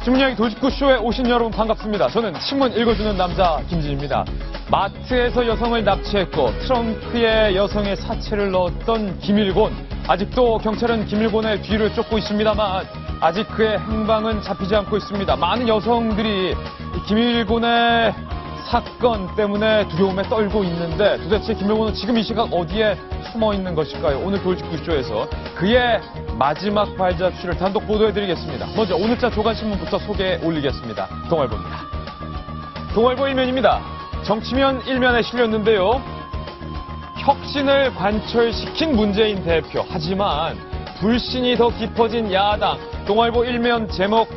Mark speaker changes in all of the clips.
Speaker 1: 신문이야기 돌직구쇼에 오신 여러분 반갑습니다. 저는 신문 읽어주는 남자 김진입니다. 마트에서 여성을 납치했고 트렁크에 여성의 사체를 넣었던 김일곤. 아직도 경찰은 김일곤의 뒤를 쫓고 있습니다만 아직 그의 행방은 잡히지 않고 있습니다. 많은 여성들이 김일곤의 사건 때문에 두려움에 떨고 있는데 도대체 김일곤은 지금 이 시각 어디에 숨어 있는 것일까요? 오늘 돌직구쇼에서 그의 마지막 발자취를 단독 보도해드리겠습니다. 먼저 오늘자 조간신문부터 소개해 올리겠습니다. 동아일보입니다. 동아일보 1면입니다. 정치면 1면에 실렸는데요. 혁신을 관철시킨 문재인 대표. 하지만 불신이 더 깊어진 야당. 동아일보 1면 제목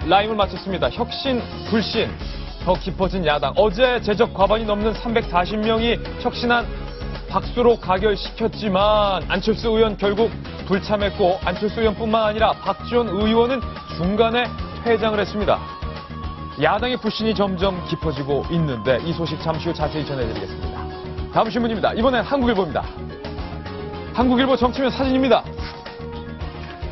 Speaker 1: 라임을 마쳤습니다. 혁신, 불신. 더 깊어진 야당. 어제 재적 과반이 넘는 340명이 혁신안 박수로 가결시켰지만 안철수 의원 결국 불참했고 안철수 의원뿐만 아니라 박지원 의원은 중간에 퇴장을 했습니다. 야당의 불신이 점점 깊어지고 있는데 이 소식 잠시 후 자세히 전해드리겠습니다. 다음 신문입니다. 이번엔 한국일보입니다. 한국일보 정치면 사진입니다.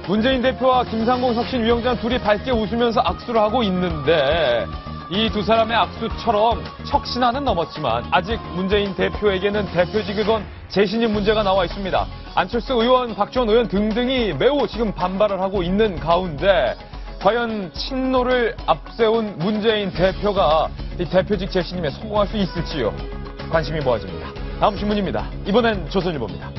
Speaker 1: 문재인 대표와 김상곤 혁신위원장 둘이 밝게 웃으면서 악수를 하고 있는데 이 두 사람의 악수처럼 혁신안은 넘었지만 아직 문재인 대표에게는 대표직을 건 재신임 문제가 나와 있습니다. 안철수 의원, 박지원 의원 등등이 매우 지금 반발을 하고 있는 가운데 과연 친노를 앞세운 문재인 대표가 이 대표직 재신임에 성공할 수 있을지요? 관심이 모아집니다. 다음 신문입니다. 이번엔 조선일보입니다.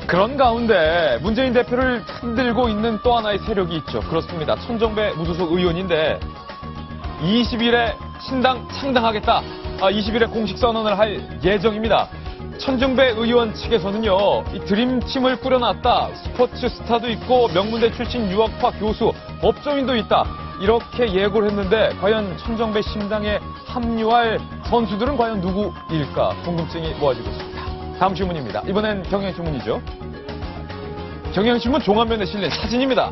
Speaker 1: 그런 가운데 문재인 대표를 흔들고 있는 또 하나의 세력이 있죠. 그렇습니다. 천정배 무소속 의원인데 20일에 신당 창당하겠다. 20일에 공식 선언을 할 예정입니다. 천정배 의원 측에서는요, 이 드림팀을 꾸려놨다. 스포츠 스타도 있고 명문대 출신 유학파 교수, 법조인도 있다. 이렇게 예고를 했는데 과연 천정배 신당에 합류할 선수들은 과연 누구일까 궁금증이 모아지고 있습니다. 다음 신문입니다. 이번엔 경향신문이죠. 경향신문 종합면에 실린 사진입니다.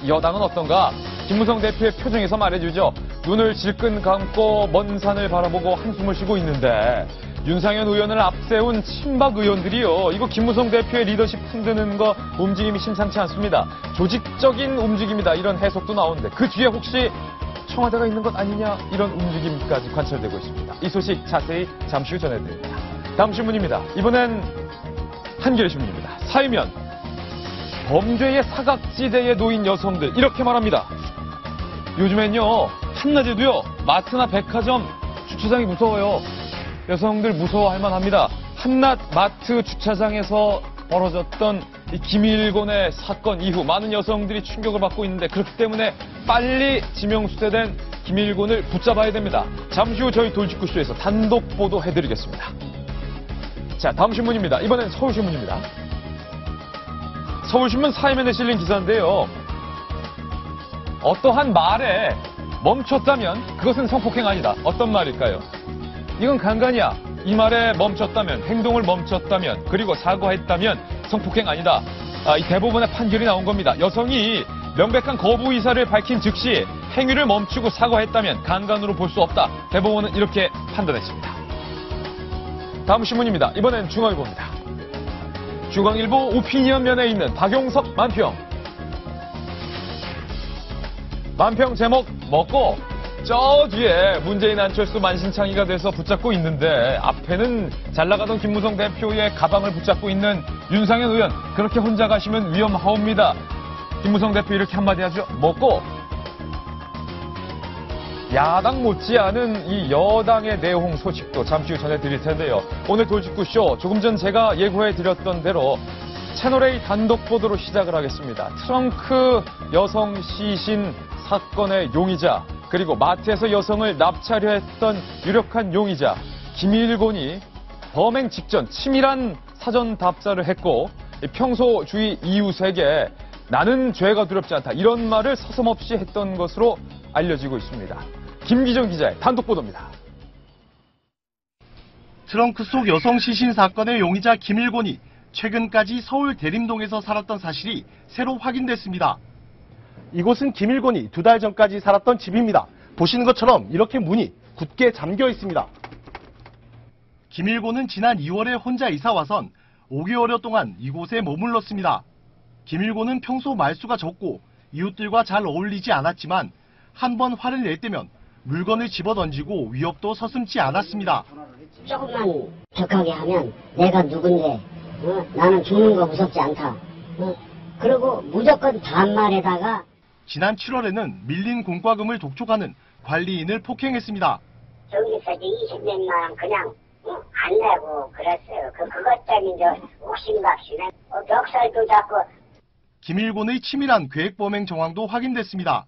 Speaker 1: 여당은 어떤가? 김무성 대표의 표정에서 말해주죠. 눈을 질끈 감고 먼 산을 바라보고 한숨을 쉬고 있는데 윤상현 의원을 앞세운 친박 의원들이요. 이거 김무성 대표의 리더십 흔드는 거 움직임이 심상치 않습니다. 조직적인 움직임이다. 이런 해석도 나오는데 그 뒤에 혹시 청와대가 있는 것 아니냐 이런 움직임까지 관찰되고 있습니다. 이 소식 자세히 잠시 후 전해드립니다. 다음 신문입니다. 이번엔 한겨레 신문입니다. 사이면 범죄의 사각지대에 놓인 여성들 이렇게 말합니다. 요즘엔요 한낮에도요 마트나 백화점 주차장이 무서워요. 여성들 무서워할 만합니다. 한낮 마트 주차장에서 벌어졌던 이 김일곤의 사건 이후 많은 여성들이 충격을 받고 있는데 그렇기 때문에 빨리 지명수대된 김일곤을 붙잡아야 됩니다. 잠시 후 저희 돌직구쇼에서 단독 보도해드리겠습니다. 자, 다음 신문입니다. 이번엔 서울신문입니다. 서울신문 사이면에 실린 기사인데요. 어떠한 말에 멈췄다면 그것은 성폭행 아니다. 어떤 말일까요? 이건 간간이야. 이 말에 멈췄다면, 행동을 멈췄다면, 그리고 사과했다면 성폭행 아니다. 이 대법원의 판결이 나온 겁니다. 여성이 명백한 거부 의사를 밝힌 즉시 행위를 멈추고 사과했다면 간간으로 볼 수 없다. 대법원은 이렇게 판단했습니다. 다음 신문입니다. 이번엔 중앙일보입니다. 중앙일보 오피니언면에 있는 박용석 만평. 만평 제목 먹고 저 뒤에 문재인 안철수 만신창이가 돼서 붙잡고 있는데 앞에는 잘 나가던 김무성 대표의 가방을 붙잡고 있는 윤상현 의원. 그렇게 혼자 가시면 위험하옵니다. 김무성 대표 이렇게 한마디 하죠. 먹고 야당 못지않은 이 여당의 내용 소식도 잠시 후 전해드릴 텐데요. 오늘 돌직구쇼 조금 전 제가 예고해드렸던 대로 채널A 단독 보도로 시작을 하겠습니다. 트렁크 여성 시신 사건의 용의자 그리고 마트에서 여성을 납치하려 했던 유력한 용의자 김일곤이 범행 직전 치밀한 사전 답사를 했고 평소 주위 이웃에게 나는 죄가 두렵지 않다 이런 말을 서슴없이 했던 것으로 알려지고 있습니다. 김기정 기자의 단독 보도입니다.
Speaker 2: 트렁크 속 여성 시신 사건의 용의자 김일곤이 최근까지 서울 대림동에서 살았던 사실이 새로 확인됐습니다. 이곳은 김일곤이 2달 전까지 살았던 집입니다. 보시는 것처럼 이렇게 문이 굳게 잠겨 있습니다. 김일곤은 지난 2월에 혼자 이사 와선 5개월여 동안 이곳에 머물렀습니다. 김일곤은 평소 말수가 적고 이웃들과 잘 어울리지 않았지만 한 번 화를 낼 때면 물건을 집어던지고 위협도 서슴지 않았습니다.
Speaker 3: 조금만 격하게 하면 내가 누군데 나는 죽는 거 무섭지 않다. 그리고 무조건 반말에다가
Speaker 2: 지난 7월에는 밀린 공과금을 독촉하는 관리인을 폭행했습니다.
Speaker 3: 저기서 20몇만 원 그냥 안 내고 그랬어요. 그것 때문에 옥신각신에 멱살도 잡고.
Speaker 2: 김일곤의 치밀한 계획범행 정황도 확인됐습니다.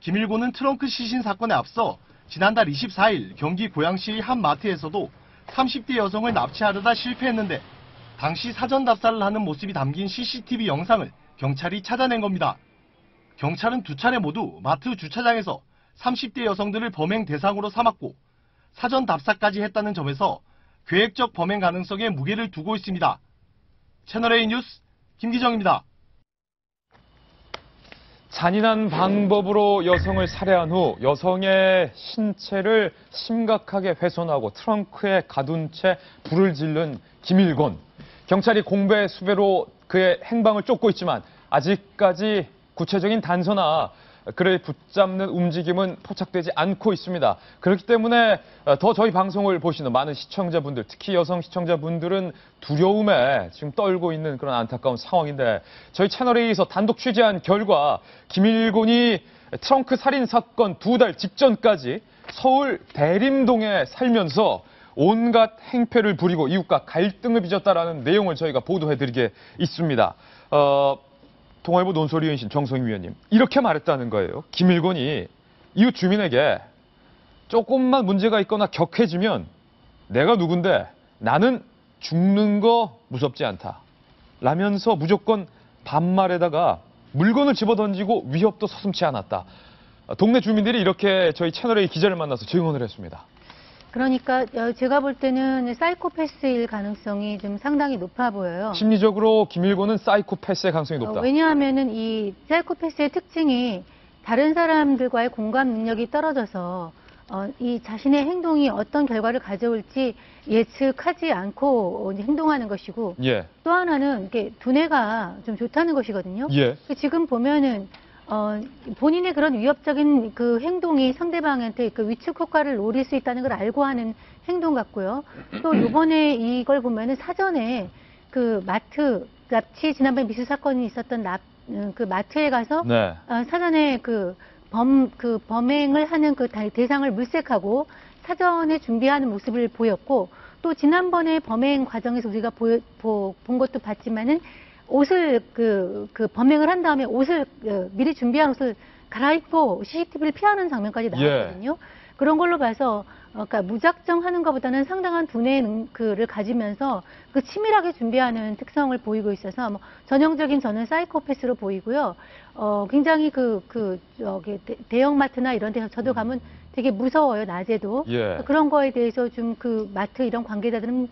Speaker 2: 김일곤은 트렁크 시신 사건에 앞서 지난달 24일 경기 고양시의 한 마트에서도 30대 여성을 납치하려다 실패했는데 당시 사전 답사를 하는 모습이 담긴 CCTV 영상을 경찰이 찾아낸 겁니다. 경찰은 두 차례 모두 마트 주차장에서 30대 여성들을 범행 대상으로 삼았고 사전 답사까지 했다는 점에서 계획적 범행 가능성에 무게를 두고 있습니다. 채널A 뉴스 김기정입니다.
Speaker 1: 잔인한 방법으로 여성을 살해한 후 여성의 신체를 심각하게 훼손하고 트렁크에 가둔 채 불을 지른 김일곤. 경찰이 공배 수배로 그의 행방을 쫓고 있지만 아직까지 구체적인 단서나 그를 붙잡는 움직임은 포착되지 않고 있습니다. 그렇기 때문에 더 저희 방송을 보시는 많은 시청자분들, 특히 여성 시청자분들은 두려움에 지금 떨고 있는 그런 안타까운 상황인데 저희 채널A에서 단독 취재한 결과 김일곤이 트렁크 살인 사건 2달 직전까지 서울 대림동에 살면서 온갖 행패를 부리고 이웃과 갈등을 빚었다라는 내용을 저희가 보도해드리게 있습니다. 동아일보 논설위원이신 정성희 위원님, 이렇게 말했다는 거예요. 김일곤이 이웃 주민에게 조금만 문제가 있거나 격해지면 내가 누군데 나는 죽는 거 무섭지 않다 라면서 무조건 반말에다가 물건을 집어던지고 위협도 서슴지 않았다. 동네 주민들이 이렇게 저희 채널A 기자를 만나서 증언을 했습니다.
Speaker 4: 그러니까 제가 볼 때는 사이코패스일 가능성이 좀 상당히 높아 보여요.
Speaker 1: 심리적으로 김일곤은 사이코패스의 가능성이 높다.
Speaker 4: 왜냐하면은 이 사이코패스의 특징이 다른 사람들과의 공감 능력이 떨어져서 이 자신의 행동이 어떤 결과를 가져올지 예측하지 않고 행동하는 것이고
Speaker 1: 예.
Speaker 4: 또 하나는 이게 두뇌가 좀 좋다는 것이거든요.
Speaker 1: 예.
Speaker 4: 지금 보면은 본인의 그런 위협적인 그 행동이 상대방한테 그 위축 효과를 노릴 수 있다는 걸 알고 하는 행동 같고요. 또 이번에 이걸 보면은 사전에 그 마트 납치 지난번에 미수 사건이 있었던 그 마트에 가서
Speaker 1: 네.
Speaker 4: 사전에 그 범행을 하는 그 대상을 물색하고 사전에 준비하는 모습을 보였고 또 지난번에 범행 과정에서 우리가 본 것도 봤지만은 옷을 그 범행을 한 다음에 옷을 미리 준비한 옷을 갈아입고 CCTV를 피하는 장면까지 나왔거든요. 그런 걸로 봐서 그러니까 무작정 하는 것보다는 상당한 두뇌의 그를 가지면서 그 치밀하게 준비하는 특성을 보이고 있어서 뭐 전형적인 저는 사이코패스로 보이고요. 굉장히 저기 대형마트나 이런 데서 저도 가면 되게 무서워요, 낮에도.
Speaker 1: 예.
Speaker 4: 그런 거에 대해서 좀 그 마트 이런 관계자들은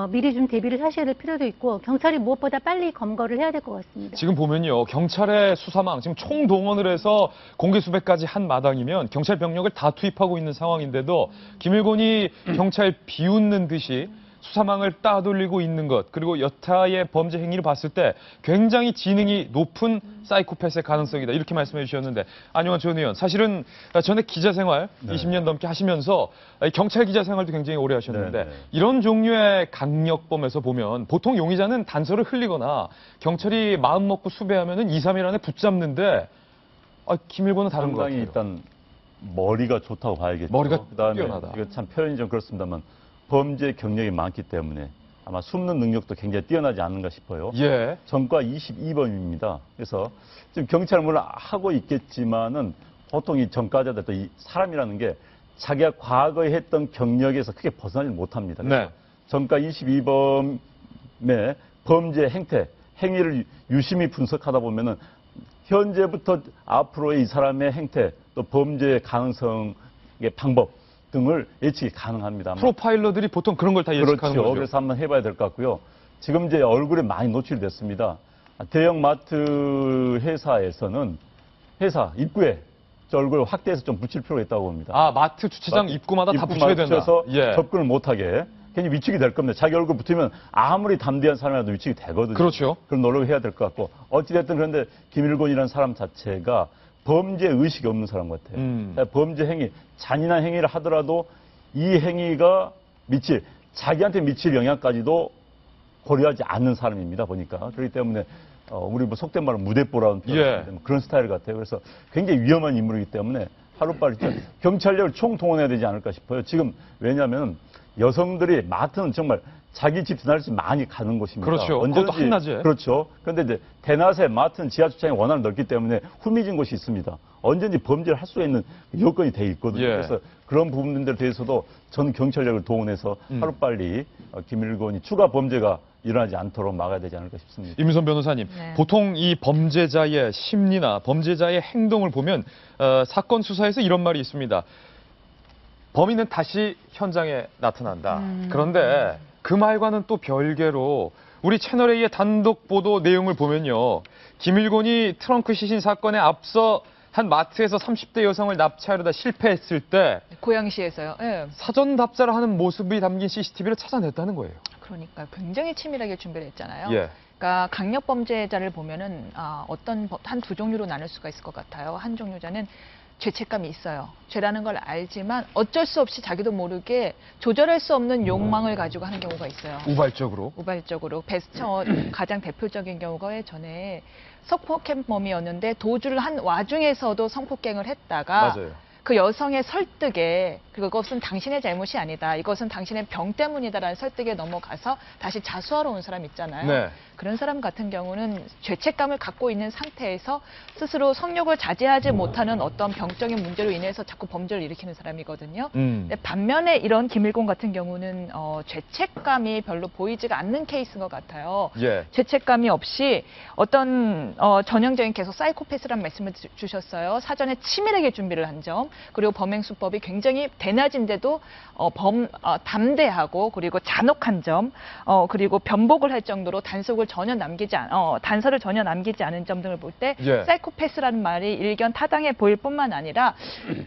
Speaker 4: 미리 좀 대비를 하셔야 될 필요도 있고 경찰이 무엇보다 빨리 검거를 해야 될 것 같습니다.
Speaker 1: 지금 보면요. 경찰의 수사망 지금 총동원을 해서 공개 수배까지 한 마당이면 경찰 병력을 다 투입하고 있는 상황인데도 김일곤이 경찰 비웃는 듯이 수사망을 따돌리고 있는 것 그리고 여타의 범죄 행위를 봤을 때 굉장히 지능이 높은 사이코패스의 가능성이다. 이렇게 말씀해 주셨는데 안녕하 전 의원. 사실은 전에 기자 생활 20년 넘게 하시면서 경찰 기자 생활도 굉장히 오래 하셨는데 이런 종류의 강력범에서 보면 보통 용의자는 단서를 흘리거나 경찰이 마음 먹고 수배하면 2, 3일 안에 붙잡는데 김일곤은 다른 것 같아요.
Speaker 5: 일단 머리가 좋다고 봐야겠죠.
Speaker 1: 머리가
Speaker 5: 그다음에
Speaker 1: 뛰어나다.
Speaker 5: 이거 참 표현이 좀 그렇습니다만 범죄 경력이 많기 때문에 아마 숨는 능력도 굉장히 뛰어나지 않는가 싶어요.
Speaker 1: 예.
Speaker 5: 전과 22범입니다. 그래서 지금 경찰 물론 하고 있겠지만은 보통 이 전과자들 또 이 사람이라는 게 자기가 과거에 했던 경력에서 크게 벗어나지 못합니다.
Speaker 1: 네.
Speaker 5: 전과 22범의 범죄 행위를 유심히 분석하다 보면은 현재부터 앞으로의 이 사람의 행태 또 범죄 가능성의 방법 등을 예측이 가능합니다.
Speaker 1: 프로파일러들이 보통 그런 걸 다 예측하는
Speaker 5: 그렇죠.
Speaker 1: 거죠.
Speaker 5: 그래서 한번 해봐야 될 것 같고요. 지금 이제 얼굴에 많이 노출됐습니다. 대형 마트 회사에서는 회사 입구에 저 얼굴 확대해서 좀 붙일 필요가 있다고 봅니다.
Speaker 1: 마트 주차장 입구마다 다 붙여야 된다.
Speaker 5: 붙여서
Speaker 1: 예.
Speaker 5: 접근을 못하게 굉장히 위축이 될 겁니다. 자기 얼굴 붙으면 아무리 담대한 사람이라도 위축이 되거든요.
Speaker 1: 그렇죠.
Speaker 5: 그럼 노력을 해야 될 것 같고 어찌됐든 그런데 김일곤이라는 사람 자체가 범죄 의식이 없는 사람 같아요. 범죄 행위, 잔인한 행위를 하더라도 이 행위가 자기한테 미칠 영향까지도 고려하지 않는 사람입니다, 보니까. 그렇기 때문에, 우리 뭐 속된 말로 무대뽀라는 표현, 그런 스타일 같아요. 그래서 굉장히 위험한 인물이기 때문에 하루빨리 경찰력을 총동원해야 되지 않을까 싶어요. 지금, 왜냐하면 여성들이 마트는 정말 자기 집 드나들이 많이 가는 곳입니다.
Speaker 1: 그렇죠. 그것도 한낮에.
Speaker 5: 그렇죠. 그런데 이제 대낮에 마트는 지하 주차장이 워낙 넓기 때문에 후미진 곳이 있습니다. 언제든지 범죄를 할 수 있는 여건이 돼 있거든요.
Speaker 1: 예.
Speaker 5: 그래서 그런 부분들에 대해서도 전 경찰력을 동원해서 하루빨리 김일곤이 추가 범죄가 일어나지 않도록 막아야 되지 않을까 싶습니다.
Speaker 1: 임유선 변호사님,
Speaker 6: 네.
Speaker 1: 보통 이 범죄자의 심리나 범죄자의 행동을 보면 사건 수사에서 이런 말이 있습니다. 범인은 다시 현장에 나타난다. 그런데 그 말과는 또 별개로 우리 채널A의 단독 보도 내용을 보면요. 김일곤이 트렁크 시신 사건에 앞서 한 마트에서 30대 여성을 납치하려다 실패했을 때
Speaker 6: 고양시에서요. 예.
Speaker 1: 사전 답사를 하는 모습이 담긴 CCTV를 찾아냈다는 거예요.
Speaker 6: 그러니까 굉장히 치밀하게 준비를 했잖아요.
Speaker 1: 예.
Speaker 6: 그러니까 강력 범죄자를 보면은 어떤 한 두 종류로 나눌 수가 있을 것 같아요. 한 종류자는 죄책감이 있어요. 죄라는 걸 알지만 어쩔 수 없이 자기도 모르게 조절할 수 없는 욕망을 가지고 하는 경우가 있어요.
Speaker 1: 우발적으로.
Speaker 6: 우발적으로. 가장 대표적인 경우가 전에 성폭행범이었는데 도주를 한 와중에서도 성폭행을 했다가
Speaker 1: 맞아요.
Speaker 6: 그 여성의 설득에 그것은 당신의 잘못이 아니다. 이것은 당신의 병 때문이다라는 설득에 넘어가서 다시 자수하러 온 사람 있잖아요.
Speaker 1: 네.
Speaker 6: 그런 사람 같은 경우는 죄책감을 갖고 있는 상태에서 스스로 성욕을 자제하지 못하는 어떤 병적인 문제로 인해서 자꾸 범죄를 일으키는 사람이거든요. 근데 반면에 이런 김일곤 같은 경우는 죄책감이 별로 보이지가 않는 케이스인 것 같아요.
Speaker 1: 예.
Speaker 6: 죄책감이 없이 어떤 전형적인 계속 사이코패스라는 말씀을 주셨어요. 사전에 치밀하게 준비를 한 점, 그리고 범행 수법이 굉장히 대낮인데도 담대하고 그리고 잔혹한 점, 그리고 변복을 할 정도로 단서를 전혀 남기지 않은 점 등을 볼 때
Speaker 1: 예.
Speaker 6: 사이코패스라는 말이 일견 타당해 보일 뿐만 아니라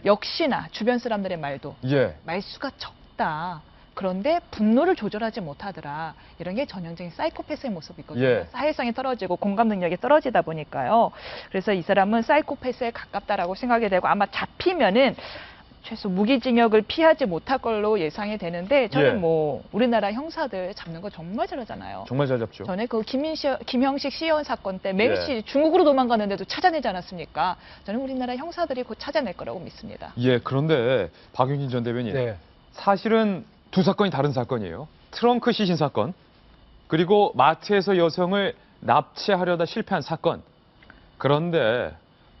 Speaker 6: 역시나 주변 사람들의 말도
Speaker 1: 예.
Speaker 6: 말수가 적다. 그런데 분노를 조절하지 못하더라. 이런 게 전형적인 사이코패스의 모습이거든요.
Speaker 1: 예.
Speaker 6: 사회성이 떨어지고 공감 능력이 떨어지다 보니까요. 그래서 이 사람은 사이코패스에 가깝다라고 생각이 되고 아마 잡히면은 최소 무기징역을 피하지 못할 걸로 예상이 되는데 저는
Speaker 1: 예.
Speaker 6: 뭐 우리나라 형사들 잡는 거 정말 잘하잖아요.
Speaker 1: 정말 잘 잡죠.
Speaker 6: 전에 그 김형식 시의원 사건 때 매미씨
Speaker 1: 예.
Speaker 6: 중국으로 도망가는데도 찾아내지 않았습니까? 저는 우리나라 형사들이 곧 찾아낼 거라고 믿습니다.
Speaker 1: 예, 그런데 박윤진 전 대변인.
Speaker 2: 네.
Speaker 1: 사실은 두 사건이 다른 사건이에요. 트렁크 시신 사건, 그리고 마트에서 여성을 납치하려다 실패한 사건. 그런데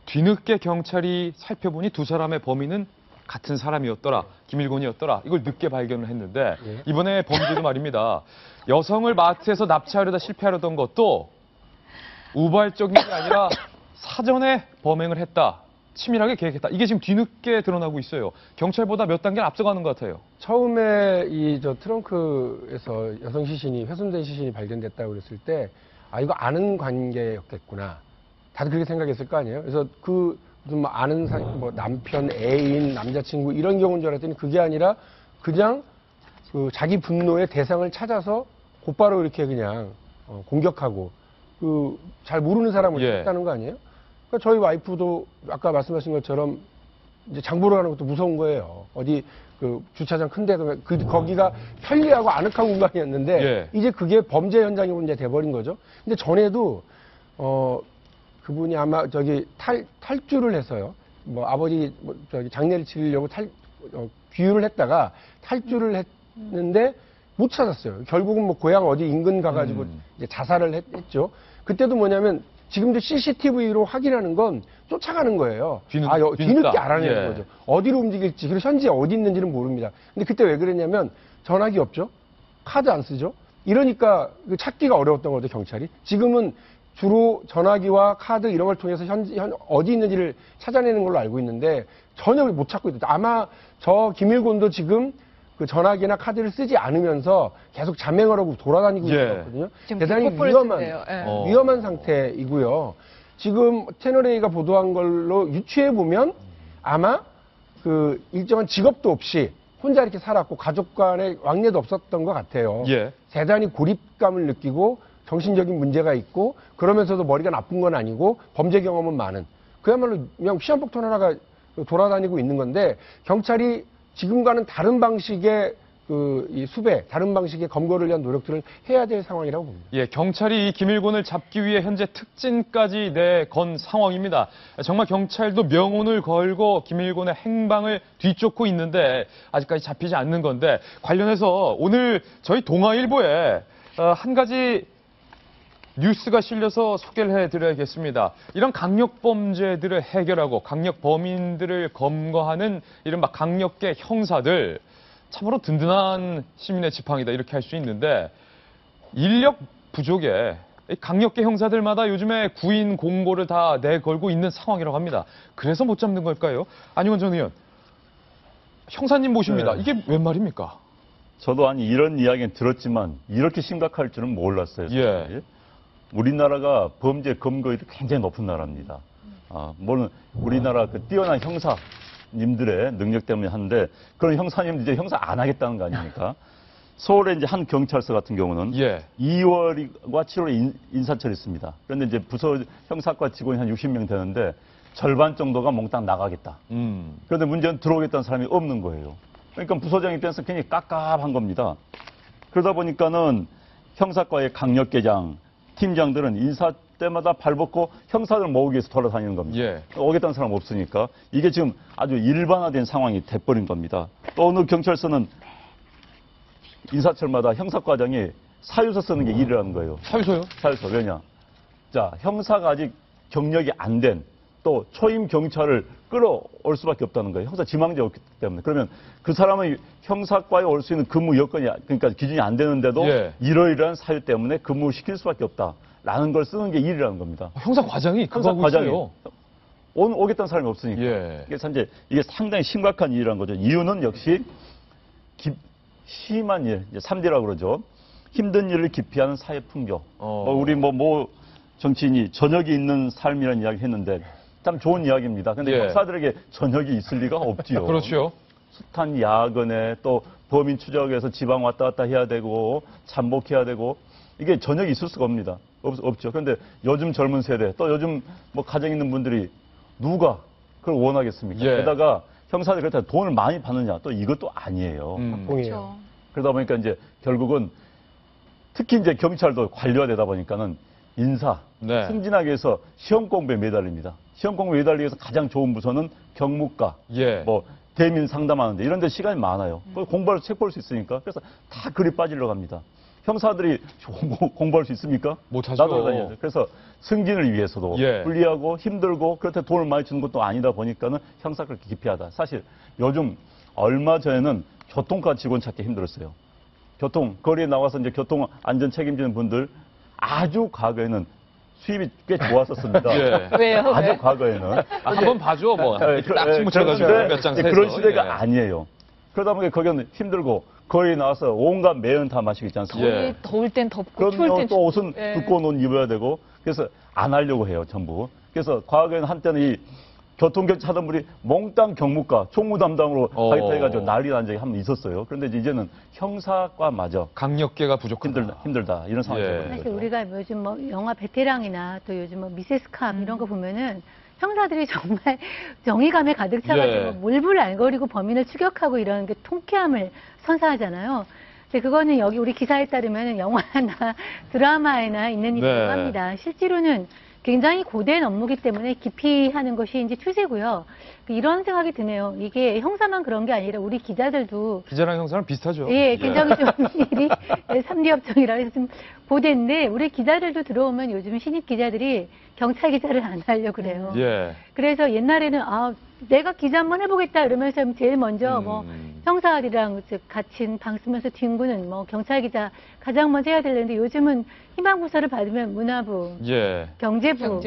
Speaker 1: 뒤늦게 경찰이 살펴보니 두 사람의 범인은 같은 사람이었더라. 김일곤이었더라. 이걸 늦게 발견을 했는데 이번에 범죄도 말입니다. 여성을 마트에서 납치하려다 실패하려던 것도 우발적인 게 아니라 사전에 범행을 했다. 치밀하게 계획했다. 이게 지금 뒤늦게 드러나고 있어요. 경찰보다 몇 단계 앞서가는 것 같아요.
Speaker 7: 처음에 트렁크에서 여성 시신이 훼손된 시신이 발견됐다고 그랬을 때 이거 아는 관계였겠구나. 다들 그렇게 생각했을 거 아니에요. 그래서 무슨 아는 남편, 애인, 남자친구 이런 경우인 줄 알았더니 그게 아니라 그냥 자기 분노의 대상을 찾아서 곧바로 이렇게 그냥 공격하고 잘 모르는 사람을 했다는 거 아니에요? 그러니까 저희 와이프도 아까 말씀하신 것처럼 이제 장보러 가는 것도 무서운 거예요. 어디 주차장 큰 데도 거기가 편리하고 아늑한 공간이었는데 이제 그게 범죄 현장으로 이제 돼버린 거죠. 근데 전에도 그분이 아마 탈주를 해서요. 아버지 장례를 치르려고 귀유를 했다가 탈주를 했는데 못 찾았어요. 결국은 고향 어디 인근 가가지고 이제 자살을 했죠. 그때도 뭐냐면 지금도 CCTV로 확인하는 건 쫓아가는 거예요. 뒤늦게 알아내는 거죠. 어디로 움직일지, 그리고 현재 어디 있는지는 모릅니다. 근데 그때 왜 그랬냐면 전화기 없죠? 카드 안 쓰죠? 이러니까 찾기가 어려웠던 거죠, 경찰이. 지금은 주로 전화기와 카드 이런 걸 통해서 어디 있는지를 찾아내는 걸로 알고 있는데 전혀 못 찾고 있다. 아마 저 김일곤도 지금 그 전화기나 카드를 쓰지 않으면서 계속 자맹을 하고 돌아다니고 있거든요. 대단히 위험한 상태이고요. 지금 채널A가 보도한 걸로 유추해 보면 아마 일정한 직업도 없이 혼자 이렇게 살았고 가족 간의 왕래도 없었던 것 같아요.
Speaker 1: 예.
Speaker 7: 대단히 고립감을 느끼고 정신적인 문제가 있고 그러면서도 머리가 나쁜 건 아니고 범죄 경험은 많은 그야말로 그냥 시한폭탄 하나가 돌아다니고 있는 건데 경찰이 지금과는 다른 방식의 이 수배, 다른 방식의 검거를 위한 노력들을 해야 될 상황이라고 봅니다.
Speaker 1: 예, 경찰이 이 김일곤을 잡기 위해 현재 특진까지 내건 상황입니다. 정말 경찰도 명운을 걸고 김일곤의 행방을 뒤쫓고 있는데 아직까지 잡히지 않는 건데 관련해서 오늘 저희 동아일보에 한 가지 뉴스가 실려서 소개를 해드려야겠습니다. 이런 강력범죄들을 해결하고 강력범인들을 검거하는 이른바 강력계 형사들 참으로 든든한 시민의 지팡이다 이렇게 할 수 있는데 인력 부족에 강력계 형사들마다 요즘에 구인 공고를 다 내걸고 있는 상황이라고 합니다. 그래서 못 잡는 걸까요? 안용원 전 의원, 형사님 모십니다.
Speaker 5: 네.
Speaker 1: 이게 웬 말입니까?
Speaker 5: 저도 아니 이런 이야기는 들었지만 이렇게 심각할 줄은 몰랐어요.
Speaker 1: 예.
Speaker 5: 우리나라가 범죄 검거율이 굉장히 높은 나라입니다. 물론 우리나라 그 뛰어난 형사님들의 능력 때문에 하는데 그런 형사님들 이제 형사 안 하겠다는 거 아닙니까? 서울에 이제 한 경찰서 같은 경우는 2월과 7월에 인사철이 있습니다. 그런데 이제 부서 형사과 직원이 한 60명 되는데 절반 정도가 몽땅 나가겠다. 그런데 문제는 들어오겠다는 사람이 없는 거예요. 그러니까 부서장 입장에서 굉장히 깝깝한 겁니다. 그러다 보니까는 형사과의 강력계장, 팀장들은 인사 때마다 발벗고 형사들 모으기 위해서 돌아다니는 겁니다. 오겠다는 사람 없으니까 이게 지금 아주 일반화된 상황이 돼버린 겁니다. 또 어느 경찰서는 인사철마다 형사과장이 사유서 쓰는 게 일이라는 거예요.
Speaker 1: 사유서요?
Speaker 5: 사유서. 왜냐? 자, 형사가 아직 경력이 안 된 또 초임 경찰을 끌어올 수밖에 없다는 거예요. 형사 지망자가 없기 때문에. 그러면 그 사람의 형사과에 올 수 있는 근무 여건이, 그러니까 기준이 안 되는데도 이러이러한 사유 때문에 근무를 시킬 수밖에 없다라는 걸 쓰는 게 일이라는 겁니다.
Speaker 1: 형사 과장이
Speaker 5: 형사 과장이 오겠다는 사람이 없으니까. 그래서 이제 이게 상당히 심각한 일이라는 거죠. 이유는 역시 심한 일, 3D라고 그러죠. 힘든 일을 기피하는 사회 풍경. 우리 정치인이 저녁이 있는 삶이라는 이야기 했는데 참 좋은 이야기입니다. 근데 형사들에게 저녁이 있을 리가 없지요.
Speaker 1: 그렇죠.
Speaker 5: 숱한 야근에 또 범인 추적해서 지방 왔다 갔다 해야 되고 잠복해야 되고 이게 저녁이 있을 수가 없죠. 그런데 요즘 젊은 세대 또 요즘 가정 있는 분들이 누가 그걸 원하겠습니까? 게다가 형사들이 그렇다고 돈을 많이 받느냐 또 이것도 아니에요.
Speaker 7: 그렇죠.
Speaker 5: 그러다 보니까 이제 결국은 특히 이제 경찰도 관료화되다 보니까는 인사, 승진하기 위해서 시험 공부에 매달립니다. 시험 공부에 매달리기 위해서 가장 좋은 부서는 경무과, 대민 상담하는데 이런 데 시간이 많아요. 공부할 책 볼 수 있으니까. 그래서 다 그리 빠지려고 합니다. 형사들이 공부할 수 있습니까?
Speaker 1: 못하죠.
Speaker 5: 나도 다녀야죠. 그래서 승진을 위해서도 불리하고 힘들고 그렇다고 돈을 많이 주는 것도 아니다 보니까는 형사 그렇게 기피하다. 사실 요즘 얼마 전에는 교통과 직원 찾기 힘들었어요. 거리에 나와서 이제 교통 안전 책임지는 분들 아주 과거에는 수입이 꽤 좋았었습니다.
Speaker 6: 왜요?
Speaker 5: 아주 과거에는.
Speaker 1: 한번 봐줘, 딱 뭉쳐가지고 몇 장 세서.
Speaker 5: 그런 시대가 아니에요. 그러다 보니까 거기는 힘들고 거리에 나와서 온갖 매연 다 마시고 있지 않습니까?
Speaker 6: 더울 땐 덥고 추울
Speaker 5: 그럼요.
Speaker 6: 땐
Speaker 5: 또 옷은 두꺼운 옷 입어야 되고 그래서 안 하려고 해요, 전부. 그래서 과거에는 한때는 이 교통경찰 하던 분이 몽땅 경무과 총무 담당으로 하겠다 해가지고 난리 난 적이 한 번 있었어요. 그런데 이제는 형사과마저
Speaker 1: 강력계가 부족하다.
Speaker 5: 힘들다 이런 상황이 되는
Speaker 4: 사실
Speaker 5: 거죠.
Speaker 4: 우리가 요즘 영화 베테랑이나 또 요즘 미세스캅 이런 거 보면은 형사들이 정말 정의감에 가득 차가지고 몰불알거리고 범인을 추격하고 이런 게 통쾌함을 선사하잖아요. 근데 그거는 여기 우리 기사에 따르면 영화나 드라마에나 있는 일이라고 합니다. 실제로는 굉장히 고된 업무기 때문에 기피하는 것이 이제 추세고요. 이런 생각이 드네요. 이게 형사만 그런 게 아니라 우리 기자들도
Speaker 1: 기자랑 형사랑 비슷하죠.
Speaker 4: 굉장히 좀 일이 3D 업종이라 해서 좀 고된데 우리 기자들도 들어오면 요즘 신입 기자들이 경찰 기자를 안 하려고 그래요. 그래서 옛날에는 내가 기자 한번 해보겠다 이러면서 제일 먼저 형사들이랑 같이 방 쓰면서 뒹구는 경찰 기자 가장 먼저 해야 되는데 요즘은 희망부서를 받으면 문화부, 경제부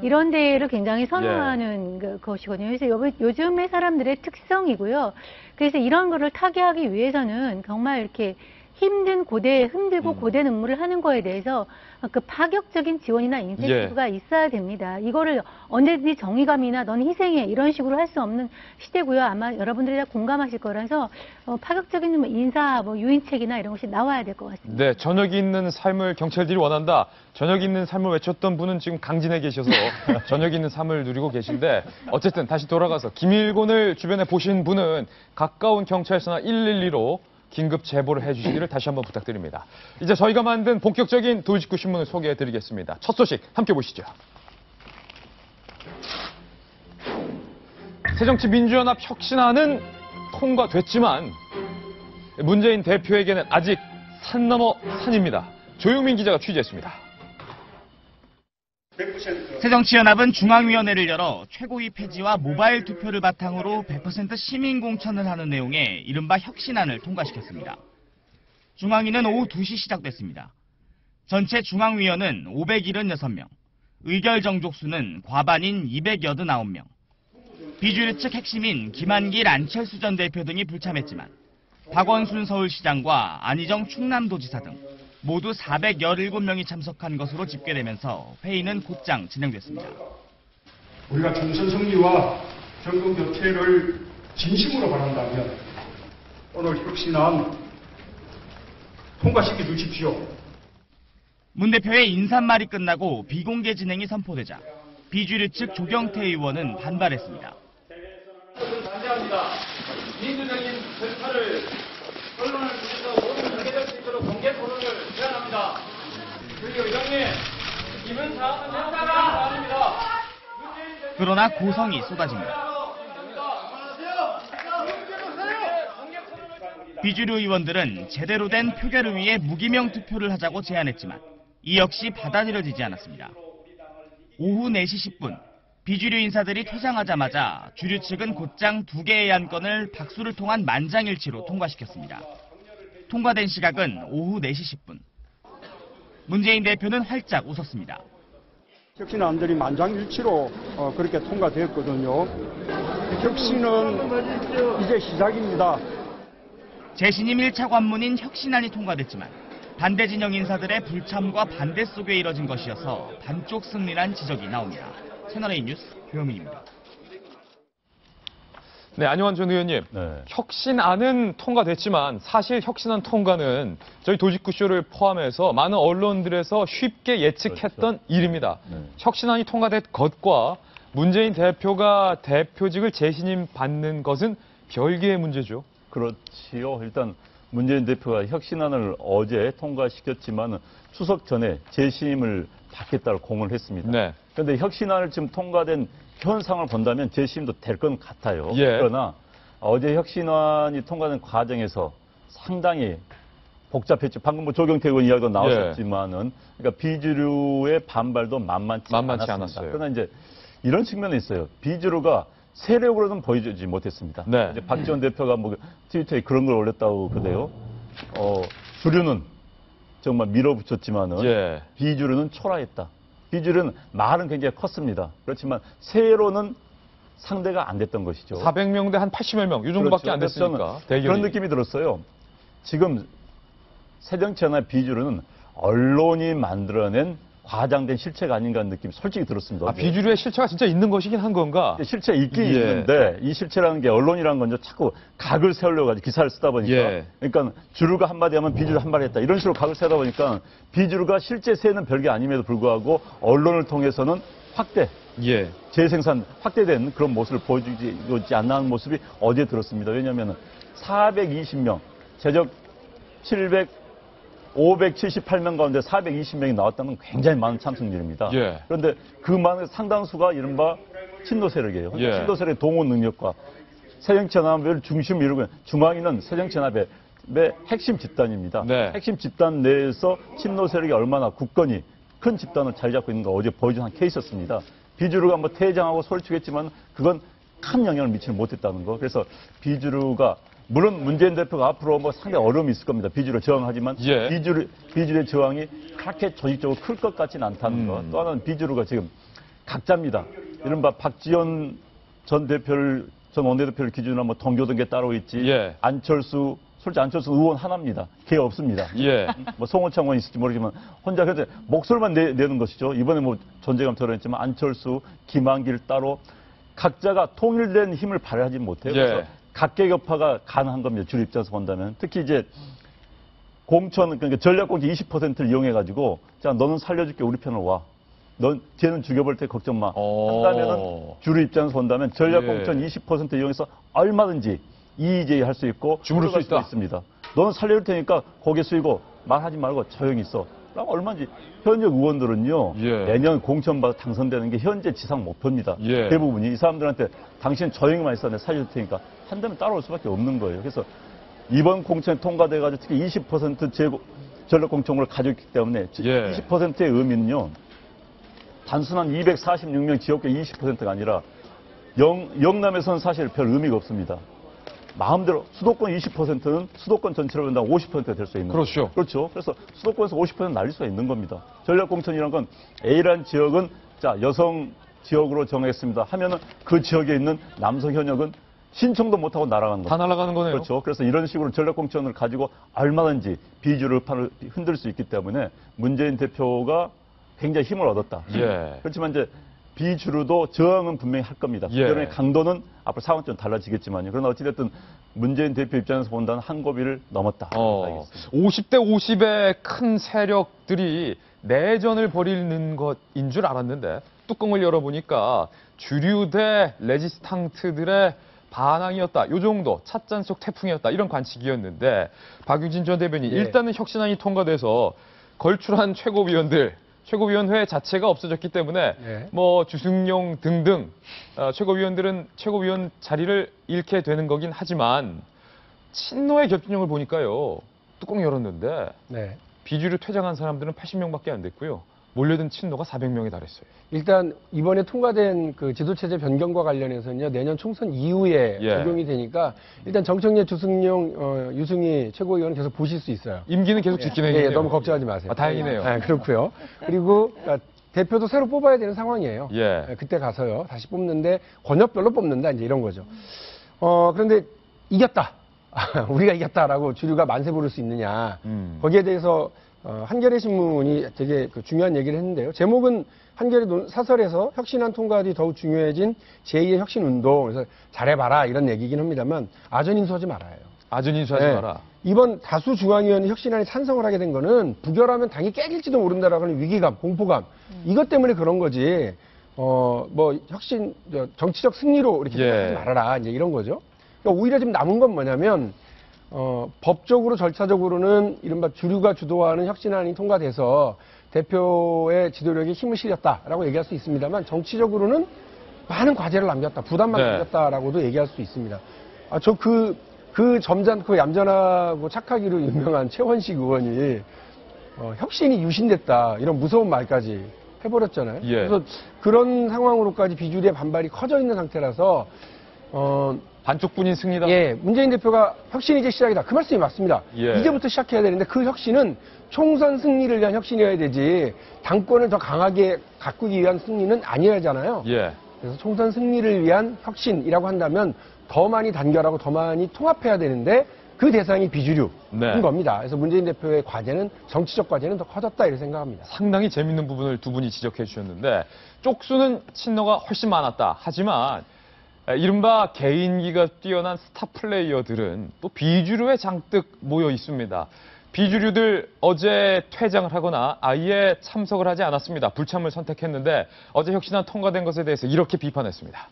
Speaker 4: 이런 데를 굉장히 선호하는 것이거든요. 그래서 요즘의 사람들의 특성이고요. 그래서 이런 거를 타개하기 위해서는 정말 이렇게 힘든 힘들고 고된 업무를 하는 거에 대해서 그 파격적인 지원이나 인센티브가 있어야 됩니다. 이거를 언제든지 정의감이나 넌 희생해 이런 식으로 할 수 없는 시대고요. 아마 여러분들이 다 공감하실 거라서 파격적인 인사 유인책이나 이런 것이 나와야 될 것 같습니다.
Speaker 1: 네, 저녁이 있는 삶을 경찰들이 원한다. 저녁이 있는 삶을 외쳤던 분은 지금 강진에 계셔서 저녁이 있는 삶을 누리고 계신데 어쨌든 다시 돌아가서 김일곤을 주변에 보신 분은 가까운 경찰서나 112로 긴급 제보를 해주시기를 다시 한번 부탁드립니다. 이제 저희가 만든 본격적인 돌직구 신문을 소개해드리겠습니다. 첫 소식 함께 보시죠. 새정치민주연합 혁신안은 통과됐지만 문재인 대표에게는 아직 산 넘어 산입니다. 조용민 기자가 취재했습니다.
Speaker 8: 새정치연합은 중앙위원회를 열어 최고위 폐지와 모바일 투표를 바탕으로 100% 시민 공천을 하는 내용의 이른바 혁신안을 통과시켰습니다. 중앙위는 오후 2시 시작됐습니다. 전체 중앙위원은 576명, 의결 정족수는 과반인 289명. 비주류 측 핵심인 김한길, 안철수 전 대표 등이 불참했지만 박원순 서울시장과 안희정 충남도지사 등 모두 417명이 참석한 것으로 집계되면서 회의는 곧장 진행됐습니다.
Speaker 9: 우리가 총선 승리와 정권 교체를 진심으로 바란다면 오늘 혁신안 통과시켜 주십시오.
Speaker 8: 문 대표의 인사말이 끝나고 비공개 진행이 선포되자 비주류 측 조경태 의원은 반발했습니다.
Speaker 10: 반대합니다. 민주적인 절차를 언론을 통해서 모든 공개될 수 있도록 공개 토론을 제안합니다. 그리고 의장님, 이번 사안은 협상가 아닙니다.
Speaker 8: 그러나 고성이 쏟아집니다. 비주류 의원들은 제대로 된 표결을 위해 무기명 투표를 하자고 제안했지만 이 역시 받아들여지지 않았습니다. 오후 4시 10분 비주류 인사들이 퇴장하자마자 주류 측은 곧장 2개의 안건을 박수를 통한 만장일치로 통과시켰습니다. 통과된 시각은 오후 4시 10분. 문재인 대표는 활짝 웃었습니다.
Speaker 9: 혁신안들이 만장일치로 그렇게 통과되었거든요. 혁신은 이제 시작입니다.
Speaker 8: 재신임 1차 관문인 혁신안이 통과됐지만 반대 진영 인사들의 불참과 반대 속에 이뤄진 것이어서 반쪽 승리란 지적이 나옵니다. 채널A 뉴스 조영민입니다.
Speaker 1: 네, 안녕한 전 의원님.
Speaker 5: 네.
Speaker 1: 혁신안은 통과됐지만 사실 혁신안 통과는 저희 도직구쇼를 포함해서 많은 언론들에서 쉽게 예측했던
Speaker 5: 그렇죠.
Speaker 1: 일입니다.
Speaker 5: 네.
Speaker 1: 혁신안이 통과된 것과 문재인 대표가 대표직을 재신임 받는 것은 별개의 문제죠.
Speaker 5: 그렇지요. 일단 문재인 대표가 혁신안을 어제 통과시켰지만 추석 전에 재신임을 받겠다고 공언을 했습니다.
Speaker 1: 네.
Speaker 5: 그런데 혁신안을 지금 통과된 현상을 본다면 재신임도 될 건 같아요.
Speaker 1: 예.
Speaker 5: 그러나 어제 혁신안이 통과된 과정에서 상당히 복잡했죠. 방금 뭐 조경태 의원 이야기도 나왔었지만은 그러니까 비주류의 반발도 만만치 않았습니다.
Speaker 1: 않았어요.
Speaker 5: 그러나 이제 이런 측면이 있어요. 비주류가 세력으로는 보여주지 못했습니다.
Speaker 1: 네.
Speaker 5: 이제 박지원 대표가 뭐 트위터에 그런 걸 올렸다고 그래요. 주류는 정말 밀어붙였지만은
Speaker 1: 예.
Speaker 5: 비주류는 초라했다. 비주류는 말은 굉장히 컸습니다. 그렇지만 세로는 상대가 안 됐던 것이죠.
Speaker 1: 400명 대 한 80여 명, 이 정도밖에 안 됐으니까.
Speaker 5: 그런 느낌이 들었어요. 지금 새정치연합 비주류는 언론이 만들어낸 과장된 실체가 아닌가 하는 느낌이 솔직히 들었습니다.
Speaker 1: 아, 비주류의 실체가 진짜 있는 것이긴 한 건가?
Speaker 5: 실체가 있긴
Speaker 1: 예.
Speaker 5: 있는데 이 실체라는 게 언론이라는 건 자꾸 각을 세우려고 가지고 기사를 쓰다 보니까
Speaker 1: 예.
Speaker 5: 그러니까 주류가 한마디 하면 비주류 한마디 했다. 이런 식으로 각을 세다 보니까 비주류가 실제 세는 별게 아님에도 불구하고 언론을 통해서는 확대,
Speaker 1: 예.
Speaker 5: 재생산, 확대된 그런 모습을 보여주지 않는 모습이 어제 들었습니다. 왜냐하면 420명, 제적 578명 가운데 420명이 나왔다는 건 굉장히 많은 참석률입니다.
Speaker 1: 예.
Speaker 5: 그런데 그 많은 상당수가 이른바 친노 세력이에요.
Speaker 1: 예.
Speaker 5: 친노 세력의 동원 능력과 새정치연합을 중심으로 이루고 있는 중앙위는 새정치연합의 핵심 집단입니다.
Speaker 1: 네.
Speaker 5: 핵심 집단 내에서 친노 세력이 얼마나 굳건히 큰 집단을 자리 잡고 있는 거 어제 보여준 한 케이스였습니다. 비주류가 뭐 퇴장하고 소리치겠지만 그건 큰 영향을 미치지 못했다는 거. 그래서 비주류가 물론 문재인 대표가 앞으로 뭐 상당히 어려움이 있을 겁니다. 비주류 저항하지만
Speaker 1: 예.
Speaker 5: 비주류의 저항이 그렇게 조직적으로 클 것 같지는 않다는 것. 또 하나는 비주류가 지금 각자입니다. 이른바 박지원 전 원내대표를 기준으로 뭐 동교동계 따로 있지.
Speaker 1: 예.
Speaker 5: 안철수, 솔직히 안철수 의원 하나입니다. 걔 없습니다.
Speaker 1: 예.
Speaker 5: 뭐 송호창 의원 있을지 모르지만 혼자 그래서 목소리만 내는 것이죠. 이번에 뭐 존재감 토론했지만 안철수, 김한길 따로 각자가 통일된 힘을 발휘하지 못해요.
Speaker 1: 예.
Speaker 5: 그래서 각계격파가 가능한 겁니다. 주류 입장에서 본다면. 특히 이제 공천, 그러니까 전략공천 20%를 이용해가지고, 자, 너는 살려줄게, 우리 편을 와. 넌, 쟤는 죽여버릴 때 걱정 마. 한다면은, 주류 입장에서 본다면 전략공천
Speaker 1: 예.
Speaker 5: 20% 이용해서 얼마든지 이의제의할 수 있고,
Speaker 1: 주무를 수 있다.
Speaker 5: 있습니다. 너는 살려줄 테니까 고개 숙이고 말하지 말고 조용히 있어. 라고 얼마든지. 현역 의원들은요,
Speaker 1: 예.
Speaker 5: 내년 공천받아 당선되는 게 현재 지상 목표입니다.
Speaker 1: 예.
Speaker 5: 대부분이. 이 사람들한테 당신 조용히만 있어. 내가 살려줄 테니까. 한다면 따라올 수밖에 없는 거예요. 그래서 이번 공천이 통과돼가지고 특히 20% 전력 공천을 가졌기 때문에
Speaker 1: 예.
Speaker 5: 20%의 의미는요. 단순한 246명 지역구 20%가 아니라 영남에서는 사실 별 의미가 없습니다. 마음대로 수도권 20%는 수도권 전체로 본다면 50%가 될 수 있는
Speaker 1: 그렇죠.
Speaker 5: 거죠. 그렇죠. 그래서 수도권에서 50% 날릴 수가 있는 겁니다. 전략 공천이라는 건 A라는 지역은 자 여성 지역으로 정했습니다. 하면은 그 지역에 있는 남성 현역은 신청도 못하고 날아가는
Speaker 1: 다
Speaker 5: 거죠.
Speaker 1: 날아가는 거네요.
Speaker 5: 그렇죠. 그래서 이런 식으로 전략 공천을 가지고 얼마든지 비주류 판을 흔들 수 있기 때문에 문재인 대표가 굉장히 힘을 얻었다.
Speaker 1: 예.
Speaker 5: 그렇지만 이제 비주류도 저항은 분명히 할 겁니다.
Speaker 1: 예.
Speaker 5: 그들의 강도는 앞으로 상황은 좀 달라지겠지만요. 그러나 어찌됐든 문재인 대표 입장에서 본다는 한 고비를 넘었다. 알겠습니다.
Speaker 1: 50대 50의 큰 세력들이 내전을 벌이는 것인 줄 알았는데 뚜껑을 열어보니까 주류 대 레지스탕트들의 반항이었다. 요 정도 찻잔 속 태풍이었다. 이런 관측이었는데 박용진 전 대변인
Speaker 7: 예.
Speaker 1: 일단은 혁신안이 통과돼서 걸출한 최고위원회 자체가 없어졌기 때문에
Speaker 7: 예.
Speaker 1: 뭐 주승용 등등 최고위원들은 최고위원 자리를 잃게 되는 거긴 하지만 친노의 겹진형을 보니까요. 뚜껑 열었는데
Speaker 7: 네.
Speaker 1: 비주류 퇴장한 사람들은 80명밖에 안 됐고요. 몰려든 친노가 400명에 달했어요.
Speaker 7: 일단 이번에 통과된 그 지도체제 변경과 관련해서는요 내년 총선 이후에
Speaker 1: 예.
Speaker 7: 적용이 되니까 일단 정청래, 주승용, 유승희 최고위원은 계속 보실 수 있어요.
Speaker 1: 임기는 계속 직진행이네요.
Speaker 7: 너무 걱정하지 마세요.
Speaker 1: 아, 다행이네요.
Speaker 7: 네, 그렇고요. 그리고 그러니까 대표도 새로 뽑아야 되는 상황이에요.
Speaker 1: 예.
Speaker 7: 그때 가서요 다시 뽑는데 권역별로 뽑는다 이제 이런 거죠. 그런데 이겼다. 우리가 이겼다라고 주류가 만세 부를 수 있느냐. 거기에 대해서 한겨레 신문이 되게 중요한 얘기를 했는데요. 제목은 한겨레 사설에서 혁신안 통과 뒤 더욱 중요해진 제2의 혁신운동. 그래서 잘해봐라 이런 얘기긴 합니다만 아전인수하지 말아요.
Speaker 1: 아전인수하지
Speaker 7: 네.
Speaker 1: 마라.
Speaker 7: 이번 다수 중앙위원회 혁신안에 찬성을 하게 된 거는 부결하면 당이 깨질지도 모른다라고 하는 위기감, 공포감 이것 때문에 그런 거지. 뭐 혁신 정치적 승리로 이렇게
Speaker 1: 예.
Speaker 7: 하지 말아라 이제 이런 거죠. 그러니까 오히려 지금 남은 건 뭐냐면 법적으로 절차적으로는 이른바 주류가 주도하는 혁신안이 통과돼서 대표의 지도력에 힘을 실렸다라고 얘기할 수 있습니다만 정치적으로는 많은 과제를 남겼다, 부담만
Speaker 1: 네.
Speaker 7: 남겼다라고도 얘기할 수 있습니다. 저 그 점잖고 얌전하고 착하기로 유명한 최원식 의원이 혁신이 유신됐다 이런 무서운 말까지 해버렸잖아요.
Speaker 1: 예.
Speaker 7: 그래서 그런 상황으로까지 비주류의 반발이 커져 있는 상태라서
Speaker 1: 반쪽뿐인 승리다.
Speaker 7: 예, 문재인 대표가 혁신이 이제 시작이다. 그 말씀이 맞습니다.
Speaker 1: 예.
Speaker 7: 이제부터 시작해야 되는데 그 혁신은 총선 승리를 위한 혁신이어야 되지 당권을 더 강하게 가꾸기 위한 승리는 아니어야잖아요.
Speaker 1: 예.
Speaker 7: 그래서 총선 승리를 위한 혁신이라고 한다면 더 많이 단결하고 더 많이 통합해야 되는데 그 대상이 비주류인
Speaker 1: 네.
Speaker 7: 겁니다. 그래서 문재인 대표의 과제는 정치적 과제는 더 커졌다 이렇게 생각합니다.
Speaker 1: 상당히 재밌는 부분을 두 분이 지적해 주셨는데 쪽수는 친노가 훨씬 많았다. 하지만 이른바 개인기가 뛰어난 스타 플레이어들은 또 비주류에 장뜩 모여 있습니다. 비주류들 어제 퇴장을 하거나 아예 참석을 하지 않았습니다. 불참을 선택했는데 어제 혁신안 통과된 것에 대해서 이렇게 비판했습니다.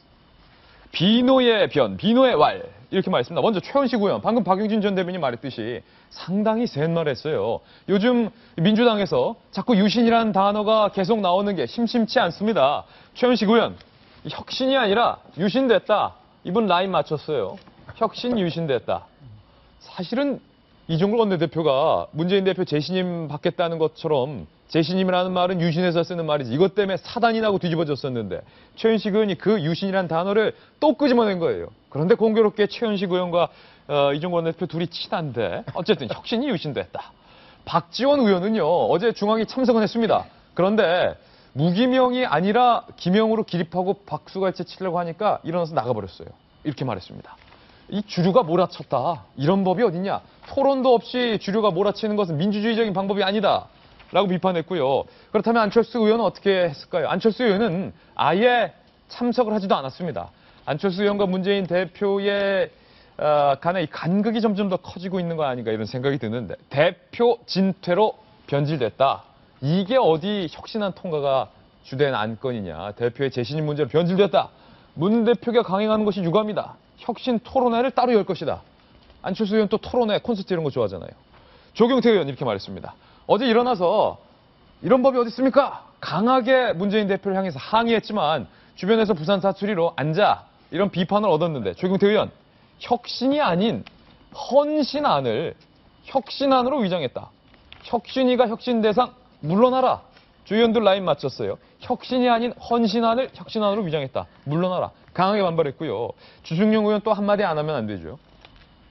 Speaker 1: 비노의 변, 비노의 왈 이렇게 말했습니다. 먼저 최원식 의원, 방금 박용진 전 대변인이 말했듯이 상당히 센 말했어요. 요즘 민주당에서 자꾸 유신이라는 단어가 계속 나오는 게 심심치 않습니다. 최원식 의원, 혁신이 아니라 유신됐다. 이분 라인 맞췄어요. 혁신 유신됐다. 사실은 이종걸 원내대표가 문재인 대표 재신임 받겠다는 것처럼 재신임이라는 말은 유신에서 쓰는 말이지 이것 때문에 사단이 나고 뒤집어졌었는데 최현식 의원이 그 유신이라는 단어를 또 끄집어낸 거예요. 그런데 공교롭게 최현식 의원과 이종걸 원내대표 둘이 친한데 어쨌든 혁신이 유신됐다. 박지원 의원은요 어제 중앙위 참석은 했습니다. 그런데 무기명이 아니라 기명으로 기립하고 박수갈채 치려고 하니까 일어나서 나가버렸어요. 이렇게 말했습니다. 이 주류가 몰아쳤다. 이런 법이 어딨냐. 토론도 없이 주류가 몰아치는 것은 민주주의적인 방법이 아니다. 라고 비판했고요. 그렇다면 안철수 의원은 어떻게 했을까요? 안철수 의원은 아예 참석을 하지도 않았습니다. 안철수 의원과 문재인 대표의 간의 이 간극이 점점 더 커지고 있는 거 아닌가 이런 생각이 드는데 대표 진퇴로 변질됐다. 이게 어디 혁신안 통과가 주된 안건이냐. 대표의 재신임 문제로 변질됐다. 문 대표가 강행하는 것이 유감이다. 혁신 토론회를 따로 열 것이다. 안철수 의원 또 토론회, 콘서트 이런 거 좋아하잖아요. 조경태 의원 이렇게 말했습니다. 어제 일어나서 이런 법이 어디 있습니까? 강하게 문재인 대표를 향해서 항의했지만 주변에서 부산 사투리로 앉아 이런 비판을 얻었는데 조경태 의원 혁신이 아닌 헌신안을 혁신안으로 위장했다. 혁신이가 혁신 대상 물러나라. 조 의원들 라인 맞췄어요. 혁신이 아닌 헌신안을 혁신안으로 위장했다. 물러나라. 강하게 반발했고요. 주승용 의원 또 한마디 안 하면 안 되죠.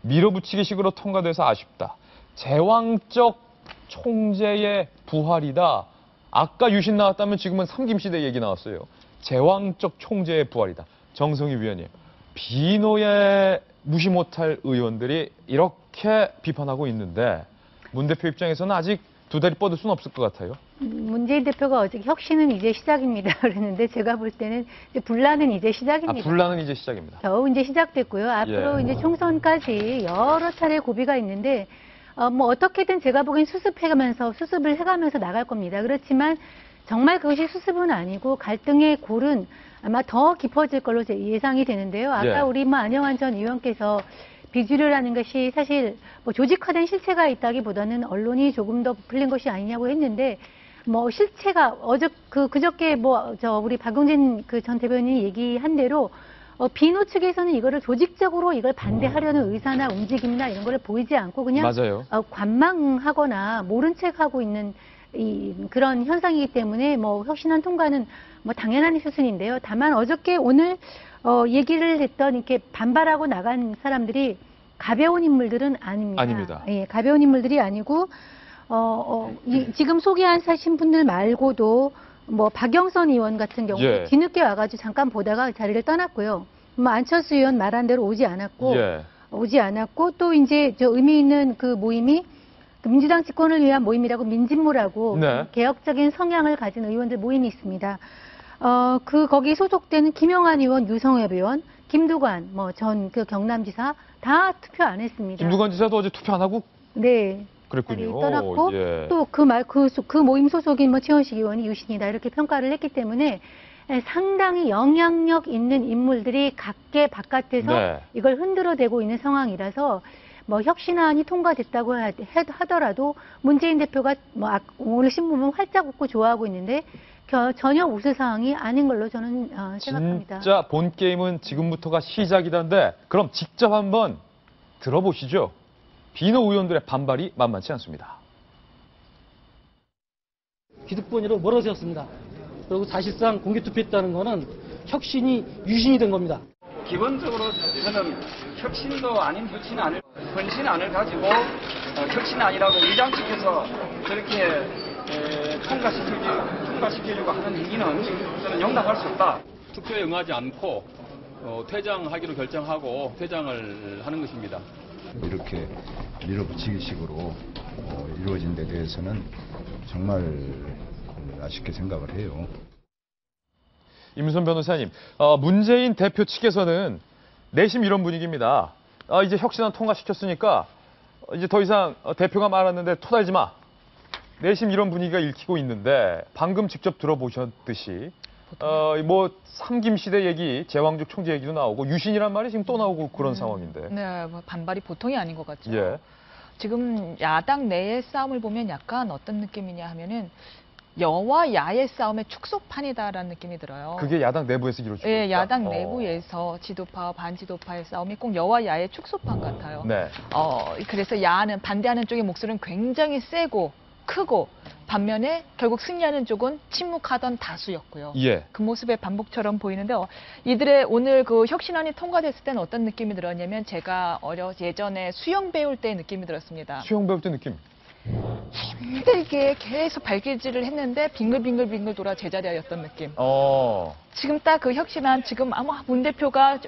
Speaker 1: 밀어붙이기 식으로 통과돼서 아쉽다. 제왕적 총재의 부활이다. 아까 유신 나왔다면 지금은 삼김시대 얘기 나왔어요. 제왕적 총재의 부활이다. 정성희 위원님. 비노에 무시 못할 의원들이 이렇게 비판하고 있는데 문 대표 입장에서는 아직 두 다리 뻗을 수는 없을 것 같아요.
Speaker 4: 문재인 대표가 어제 혁신은 이제 시작입니다. 그랬는데 제가 볼 때는 이제 분란은 이제 시작입니다.
Speaker 1: 분란은 이제 시작입니다.
Speaker 4: 겨우 이제 시작됐고요. 앞으로 이제 총선까지 여러 차례 고비가 있는데 뭐 어떻게든 제가 보기엔 수습을 해가면서 나갈 겁니다. 그렇지만 정말 그것이 수습은 아니고 갈등의 골은 아마 더 깊어질 걸로 예상이 되는데요. 아까 우리 안영환 전 의원께서 비주류라는 것이 사실 뭐 조직화된 실체가 있다기보다는 언론이 조금 더 부풀린 것이 아니냐고 했는데 뭐 실체가 그저께 우리 박용진 전 대변인이 얘기한 대로 비노 측에서는 이거를 조직적으로 이걸 반대하려는 의사나 움직임이나 이런 거를 보이지 않고 그냥
Speaker 1: 맞아요.
Speaker 4: 관망하거나 모른 척 하고 있는 그런 현상이기 때문에 뭐 혁신안 통과는 뭐 당연한 수순인데요. 다만 어저께 오늘 얘기를 했던 이렇게 반발하고 나간 사람들이 가벼운 인물들은 아닙니다.
Speaker 1: 아닙니다.
Speaker 4: 예, 가벼운 인물들이 아니고 지금 소개하신 분들 말고도 뭐 박영선 의원 같은 경우 뒤늦게 와가지고 잠깐 보다가 자리를 떠났고요. 뭐 안철수 의원 말한 대로 오지 않았고 또 이제 저 의미 있는 그 모임이 민주당 집권을 위한 모임이라고 민진모라고 개혁적인 성향을 가진 의원들 모임이 있습니다. 거기 소속되는 김영환 의원, 유성엽 의원, 김두관, 전 경남지사 다 투표 안 했습니다.
Speaker 1: 김두관 지사도 어제 투표 안 하고?
Speaker 4: 네.
Speaker 1: 그랬군요.
Speaker 4: 떠났고 또 그 모임 소속인 최원식 의원이 유신이다 이렇게 평가를 했기 때문에 상당히 영향력 있는 인물들이 각계 바깥에서 이걸 흔들어대고 있는 상황이라서 뭐 혁신안이 통과됐다고 하더라도 문재인 대표가 오늘 신문은 활짝 웃고 좋아하고 있는데 전혀 웃을 상황이 아닌 걸로 저는 생각합니다.
Speaker 1: 진짜 본 게임은 지금부터가 시작이던데 그럼 직접 한번 들어보시죠. 비노 의원들의 반발이 만만치 않습니다.
Speaker 11: 기득권으로 멀어졌습니다. 그리고 사실상 공개투표했다는 것은 혁신이 유신이 된 겁니다.
Speaker 10: 기본적으로 저는 혁신도 아닌 헌신안을 가지고 혁신안이라고 위장시켜서 저렇게 통과시키려고 하는 행위는 저는 용납할 수 없다.
Speaker 12: 투표에 응하지 않고 퇴장하기로 결정하고 퇴장을 하는 것입니다.
Speaker 13: 이렇게 밀어붙이기식으로 이루어진 데 대해서는 정말 아쉽게 생각을 해요.
Speaker 1: 임순 변호사님, 문재인 대표 측에서는 내심 이런 분위기입니다. 이제 혁신안 통과시켰으니까 이제 더 이상 대표가 말았는데 토달지 마. 내심 이런 분위기가 읽히고 있는데 방금 직접 들어보셨듯이 뭐 삼김시대 얘기, 제왕적 총재 얘기도 나오고 유신이란 말이 지금 또 나오고 그런 상황인데.
Speaker 6: 네, 반발이 보통이 아닌 것 같죠. 지금 야당 내의 싸움을 보면 약간 어떤 느낌이냐 하면은 여와 야의 싸움의 축소판이다라는 느낌이 들어요.
Speaker 1: 그게 야당 내부에서 이루어지고 있다?
Speaker 6: 네, 야당 내부에서 지도파와 반지도파의 싸움이 꼭 여와 야의 축소판 같아요. 그래서 야는 반대하는 쪽의 목소리는 굉장히 세고 크고 반면에 결국 승리하는 쪽은 침묵하던 다수였고요. 그 모습의 반복처럼 보이는데 이들의 오늘 그 혁신안이 통과됐을 때는 어떤 느낌이 들었냐면 제가 예전에 수영 배울 때 느낌이 들었습니다.
Speaker 1: 수영 배울 때 느낌?
Speaker 6: 힘들게 계속 발길질을 했는데 빙글빙글 돌아 제자리였던 느낌. 지금 딱 그 혁신안 지금 아마 문 대표가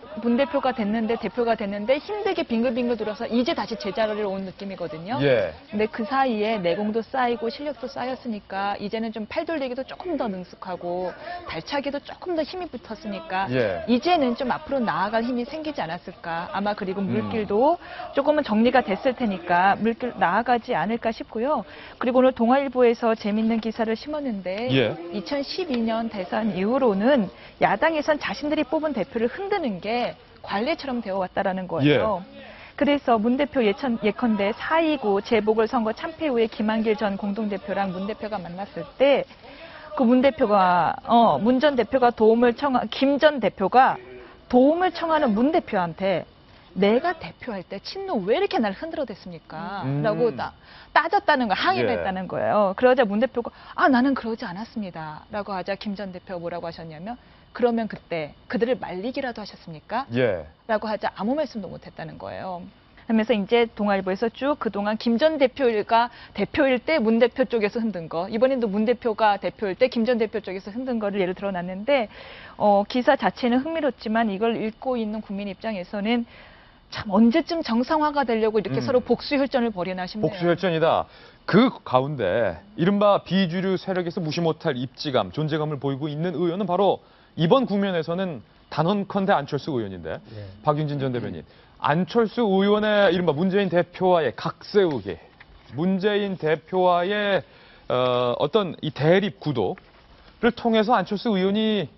Speaker 6: 됐는데 힘들게 빙글빙글 돌아서 이제 다시 제자리로 온 느낌이거든요.
Speaker 1: 예.
Speaker 6: 근데 그 사이에 내공도 쌓이고 실력도 쌓였으니까 이제는 좀 팔 돌리기도 조금 더 능숙하고 발차기도 조금 더 힘이 붙었으니까
Speaker 1: 예.
Speaker 6: 이제는 좀 앞으로 나아갈 힘이 생기지 않았을까. 아마 그리고 물길도 조금은 정리가 됐을 테니까 물길 나아가지 않을까 싶고요. 그리고 오늘 동아일보에서 재밌는 기사를 심었는데
Speaker 1: 예.
Speaker 6: 2012년 대선 이후로는 야당에선 자신들이 뽑은 대표를 흔드는 게 관례처럼 되어 왔다라는 거예요. 그래서 문 대표 예컨대 4.29 재보궐선거 참패 후에 김한길 전 공동대표랑 문 대표가 만났을 때 그 문 대표가 문 전 대표가 김 전 대표가 도움을 청하는 문 대표한테 내가 대표할 때 친노 왜 이렇게 날 흔들어댔습니까? 라고 따졌다는 거, 항의를 했다는 거예요. 그러자 문 대표가 나는 그러지 않았습니다. 라고 하자 김 전 대표가 뭐라고 하셨냐면 그러면 그때 그들을 말리기라도 하셨습니까? 라고 하자 아무 말씀도 못했다는 거예요. 하면서 이제 동아일보에서 쭉 그동안 김 전 대표가 대표일 때 문 대표 쪽에서 흔든 거, 이번에도 문 대표가 대표일 때 김 전 대표 쪽에서 흔든 거를 예를 들어놨는데 기사 자체는 흥미롭지만 이걸 읽고 있는 국민 입장에서는 참 언제쯤 정상화가 되려고 이렇게 서로 복수혈전을 벌이나 싶네요.
Speaker 1: 복수혈전이다. 그 가운데 이른바 비주류 세력에서 무시 못할 입지감, 존재감을 보이고 있는 의원은 바로 이번 국면에서는 단언컨대 안철수 의원인데 박윤진 전 대변인. 안철수 의원의 이른바 문재인 대표와의 각세우기, 문재인 대표와의 어떤 이 대립 구도를 통해서 안철수 의원이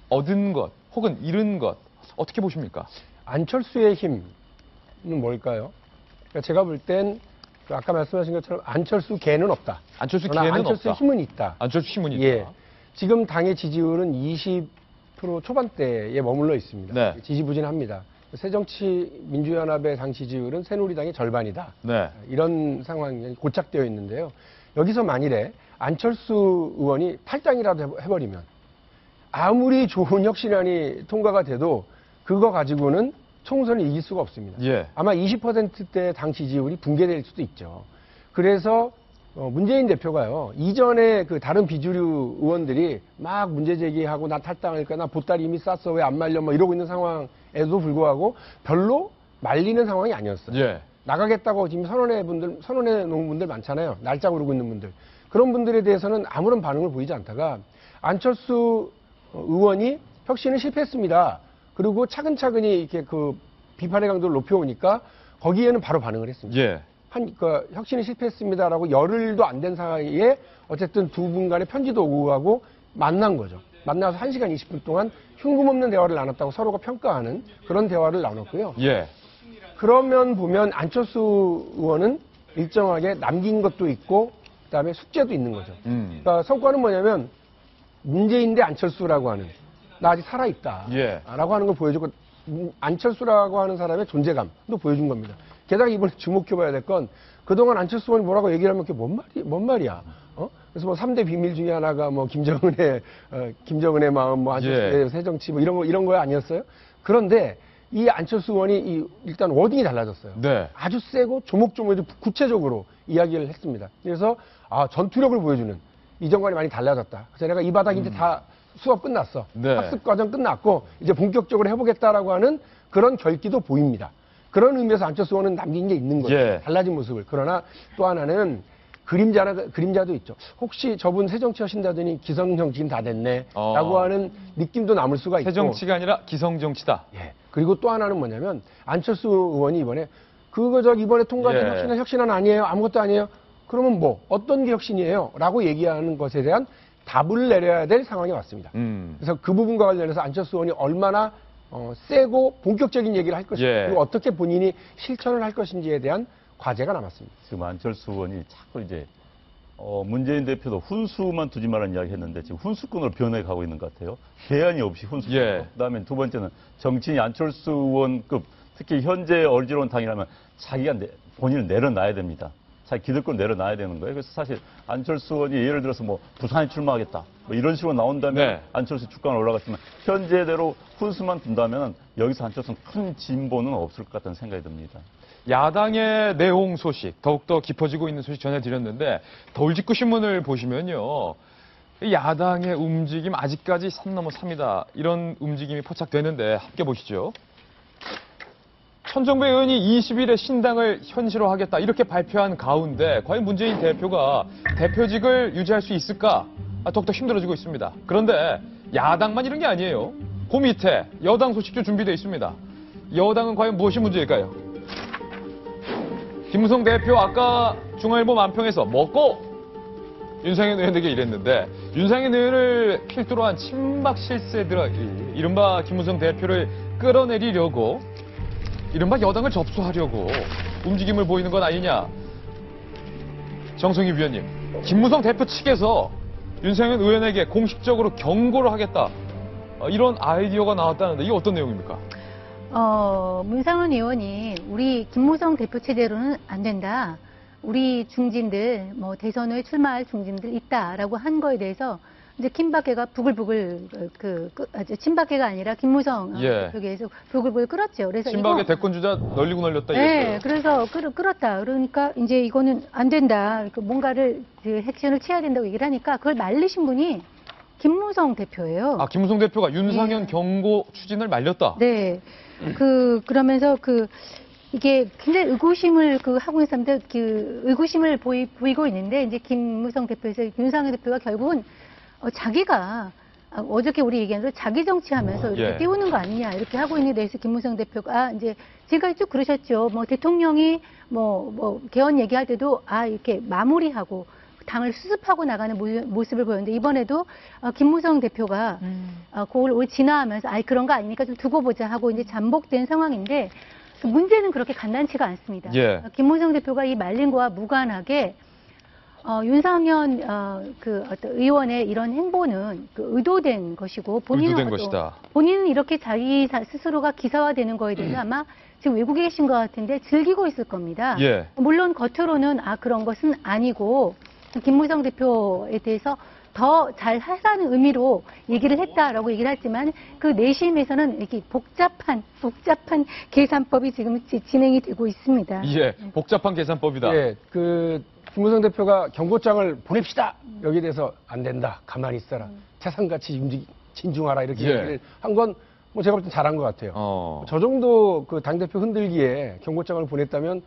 Speaker 1: 얻은 것 혹은 잃은 것 어떻게 보십니까?
Speaker 7: 안철수의 힘은 뭘까요? 그러니까 제가 볼 땐 아까 말씀하신 것처럼 안철수 개는 없다.
Speaker 1: 안철수 개는
Speaker 7: 안철수의
Speaker 1: 없다.
Speaker 7: 힘은 있다.
Speaker 1: 안철수 힘은 있다.
Speaker 7: 예. 지금 당의 지지율은 20% 초반대에 머물러 있습니다.
Speaker 1: 네.
Speaker 7: 지지부진합니다. 새정치민주연합의 당 지지율은 새누리당의 절반이다.
Speaker 1: 네.
Speaker 7: 이런 상황이 고착되어 있는데요. 여기서 만일에 안철수 의원이 탈당이라도 해버리면 아무리 좋은 혁신안이 통과가 돼도 그거 가지고는 총선을 이길 수가 없습니다. 아마 20%대 당 지지율이 붕괴될 수도 있죠. 그래서 문재인 대표가요, 이전에 그 다른 비주류 의원들이 막 문제 제기하고 나 탈당할까, 나 보따리 이미 쌌어, 왜 안 말려, 뭐 이러고 있는 상황에도 불구하고 별로 말리는 상황이 아니었어요. 나가겠다고 지금 선언해 놓은 분들 많잖아요. 날짜 고르고 있는 분들. 그런 분들에 대해서는 아무런 반응을 보이지 않다가 안철수 의원이 혁신을 실패했습니다. 그리고 차근차근히 이렇게 그 비판의 강도를 높여오니까 거기에는 바로 반응을 했습니다. 혁신이 실패했습니다라고 열흘도 안 된 사이에 어쨌든 두 분 간의 편지도 오고 가고 만난 거죠. 만나서 1시간 20분 동안 흉금없는 대화를 나눴다고 서로가 평가하는 그런 대화를 나눴고요. 그러면 보면 안철수 의원은 일정하게 남긴 것도 있고 그다음에 숙제도 있는 거죠. 그러니까 성과는 뭐냐면 문재인 대 안철수라고 하는 나 아직 살아있다 라고 하는 걸 보여주고 안철수라고 하는 사람의 존재감도 보여준 겁니다. 게다가 이번에 주목해봐야 될 건 그동안 안철수 의원이 뭐라고 얘기를 하면 그게 뭔 말이야. 그래서 뭐 3대 비밀 중에 하나가 뭐 김정은의 마음, 뭐 안철수의 새정치 뭐 이런 거 아니었어요? 그런데 이 안철수 의원이 일단 워딩이 달라졌어요. 아주 세고 조목조목 구체적으로 이야기를 했습니다. 그래서 전투력을 보여주는 이전과는 많이 달라졌다. 그래서 내가 이 바닥 이제 다 수업 끝났어. 학습 과정 끝났고 이제 본격적으로 해보겠다라고 하는 그런 결기도 보입니다. 그런 의미에서 안철수 의원은 남긴 게 있는 거죠. 달라진 모습을. 그러나 또 하나는 그림자도 있죠. 혹시 저분 새정치 하신다더니 기성정치인 다 됐네 라고 하는 느낌도 남을 수가 있고.
Speaker 1: 새정치가 아니라 기성정치다.
Speaker 7: 그리고 또 하나는 뭐냐면 안철수 의원이 이번에 이번에 통과된 혁신안 아니에요? 아무것도 아니에요? 그러면 뭐 어떤 게 혁신이에요? 라고 얘기하는 것에 대한 답을 내려야 될 상황이 왔습니다. 그래서 그 부분과 관련해서 안철수 의원이 얼마나 세고 본격적인 얘기를 할 것인지 그리고 어떻게 본인이 실천을 할 것인지에 대한 과제가 남았습니다.
Speaker 5: 지금 안철수 의원이 자꾸 이제 문재인 대표도 훈수만 두지 말라는 이야기 했는데 지금 훈수꾼으로 변해가고 있는 것 같아요. 개안이 없이 훈수꾼. 그다음에 두 번째는 정치인이 안철수 의원급 특히 현재 어지러운 당이라면 자기가 본인을 내려놔야 됩니다. 자기 기득권을 내려놔야 되는 거예요. 그래서 사실 안철수 의원이 예를 들어서 뭐 부산에 출마하겠다 뭐 이런 식으로 나온다면 안철수 주가는 올라갔지만 현재대로 훈수만 둔다면 여기서 안철수는 큰 진보는 없을 것 같다는 생각이 듭니다.
Speaker 1: 야당의 내홍 소식, 더욱더 깊어지고 있는 소식 전해드렸는데 더울직구 신문을 보시면요. 야당의 움직임 아직까지 산 넘어 삽니다. 이런 움직임이 포착되는데 함께 보시죠. 천정배 의원이 20일에 신당을 현실화하겠다 이렇게 발표한 가운데 과연 문재인 대표가 대표직을 유지할 수 있을까? 더욱더 힘들어지고 있습니다. 그런데 야당만 이런 게 아니에요. 그 밑에 여당 소식도 준비되어 있습니다. 여당은 과연 무엇이 문제일까요? 김무성 대표 아까 중앙일보 만평에서 먹고 윤상현 의원에게 이랬는데 윤상현 의원을 필두로 한 친박 실세 드라기 이른바 김무성 대표를 끌어내리려고 이른바 여당을 접수하려고 움직임을 보이는 건 아니냐. 정성희 위원님, 김무성 대표 측에서 윤상현 의원에게 공식적으로 경고를 하겠다. 이런 아이디어가 나왔다는데 이게 어떤 내용입니까?
Speaker 4: 문상현 의원이 우리 김무성 대표 체제로는 안 된다. 우리 중진들, 대선에 출마할 중진들 있다라고 한 거에 대해서 이제 김박해가 부글부글 친박해가 아니라 김무성 대표에서 부글부글 끌었죠. 그래서
Speaker 1: 친박의 대권 주자 널리고 널렸다.
Speaker 4: 네, 그래서 끌었다. 그러니까 이제 이거는 안 된다. 뭔가를 액션을 취해야 된다고 얘기를 하니까 그걸 말리신 분이 김무성 대표예요.
Speaker 1: 아, 김무성 대표가 윤상현 경고 추진을 말렸다.
Speaker 4: 네. 그러면서 이게 굉장히 의구심을 하고 있는 사람들 의구심을 보이고 있는데 이제 김무성 대표에서 윤상현 대표가 결국은 자기가 어저께 우리 얘기한 대로 자기 정치하면서 이렇게 띄우는 거 아니냐 이렇게 하고 있는 데서 김무성 대표가 이제 제가 쭉 그러셨죠. 대통령이 개헌 얘기할 때도 이렇게 마무리하고 당을 수습하고 나가는 모습을 보였는데 이번에도 김무성 대표가 그걸 올 지나하면서 그런 거 아니니까 좀 두고 보자 하고 이제 잠복된 상황인데 문제는 그렇게 간단치가 않습니다. 김무성 대표가 이 말린 거와 무관하게 윤상현 어떤 의원의 이런 행보는 의도된 것이고 본인은 이렇게 자기 스스로가 기사화되는 거에 대해서 아마 지금 외국에 계신 것 같은데 즐기고 있을 겁니다. 물론 겉으로는 그런 것은 아니고 김무성 대표에 대해서 더 잘 하라는 의미로 얘기를 했다라고 얘기를 했지만 그 내심에서는 이렇게 복잡한 계산법이 지금 진행이 되고 있습니다.
Speaker 1: 복잡한 계산법이다.
Speaker 7: 김무성 대표가 경고장을 보냅시다. 여기에 대해서 안 된다. 가만히 있어라. 태산같이 진중하라. 이렇게 얘기를 한 건 제가 볼 땐 잘한 것 같아요. 저 정도 당대표 흔들기에 경고장을 보냈다면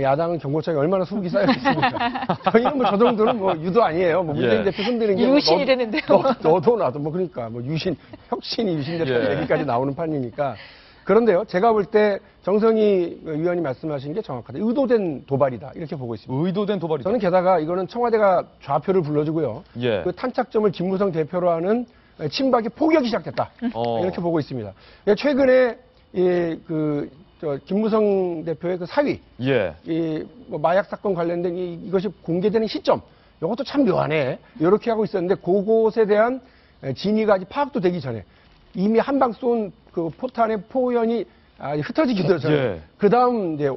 Speaker 7: 야당은 경고장이 얼마나 수국이 쌓여있습니까? 저희는 저 정도는 유도 아니에요. 문재인 대표 흔드는 게
Speaker 6: 유신이 되는데요.
Speaker 7: 너도 나도 그러니까 혁신이 유신됐다는 얘기까지 나오는 판이니까. 그런데요, 제가 볼 때 정성희 의원이 말씀하신 게 정확하다. 의도된 도발이다. 이렇게 보고 있습니다.
Speaker 1: 의도된 도발이다.
Speaker 7: 저는 게다가 이거는 청와대가 좌표를 불러주고요. 그 탄착점을 김무성 대표로 하는 친박의 포격이 시작됐다. 이렇게 보고 있습니다. 최근에 김무성 대표의 사위, 마약 사건 관련된 이것이 공개되는 시점, 이것도 참 묘하네. 이렇게 하고 있었는데 그것에 대한 진위가 아직 파악도 되기 전에 이미 한 방 쏜 포탄의 포연이 흩어지기도 전에 그 다음 이제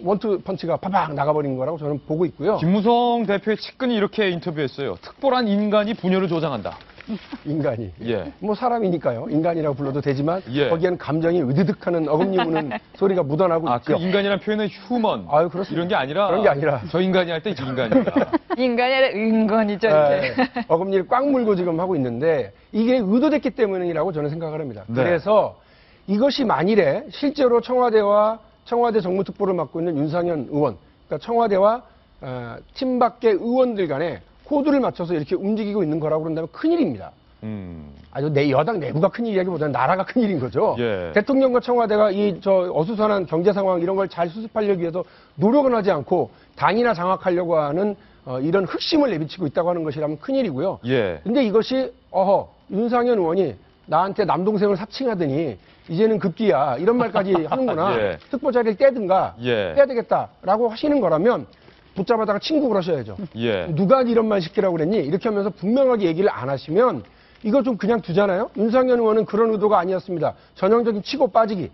Speaker 7: 원투 펀치가 파박 나가버린 거라고 저는 보고 있고요.
Speaker 1: 김무성 대표의 측근이 이렇게 인터뷰했어요. 특별한 인간이 분열을 조장한다.
Speaker 7: 인간이. 사람이니까요. 인간이라고 불러도 되지만 거기에는 감정이 으드득하는 어금니 우는 소리가 묻어나고 있죠.
Speaker 1: 그 인간이란 표현은 휴먼 이런 게 아니라
Speaker 7: 그런 게 아니라
Speaker 1: 저 인간이 할 때 이 인간이다.
Speaker 6: 인간이 아니라 은건이죠.
Speaker 7: 어금니를 꽉 물고 지금 하고 있는데 이게 의도됐기 때문이라고 저는 생각을 합니다. 그래서 이것이 만일에 실제로 청와대 정무특보를 맡고 있는 윤상현 의원, 그러니까 청와대와 친박계 의원들 간에 코드를 맞춰서 이렇게 움직이고 있는 거라고 그런다면 큰일입니다. 여당 내부가 큰일이라기보다는 나라가 큰일인 거죠. 대통령과 청와대가 어수선한 경제 상황 이런 걸 잘 수습하려기 위해서 노력은 하지 않고 당이나 장악하려고 하는 이런 흑심을 내비치고 있다고 하는 것이라면 큰일이고요. 근데 이것이 윤상현 의원이 나한테 남동생을 사칭하더니 이제는 급기야 이런 말까지 하는구나. 특보 자리를 떼든가 떼야 되겠다라고 하시는 거라면 붙잡아다가 친구를 하셔야죠. 누가 이런 말 시키라고 그랬니? 이렇게 하면서 분명하게 얘기를 안 하시면 이거 좀 그냥 두잖아요. 윤상현 의원은 그런 의도가 아니었습니다. 전형적인 치고 빠지기.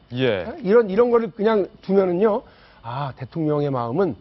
Speaker 7: 이런 거를 그냥 두면은요. 대통령의 마음은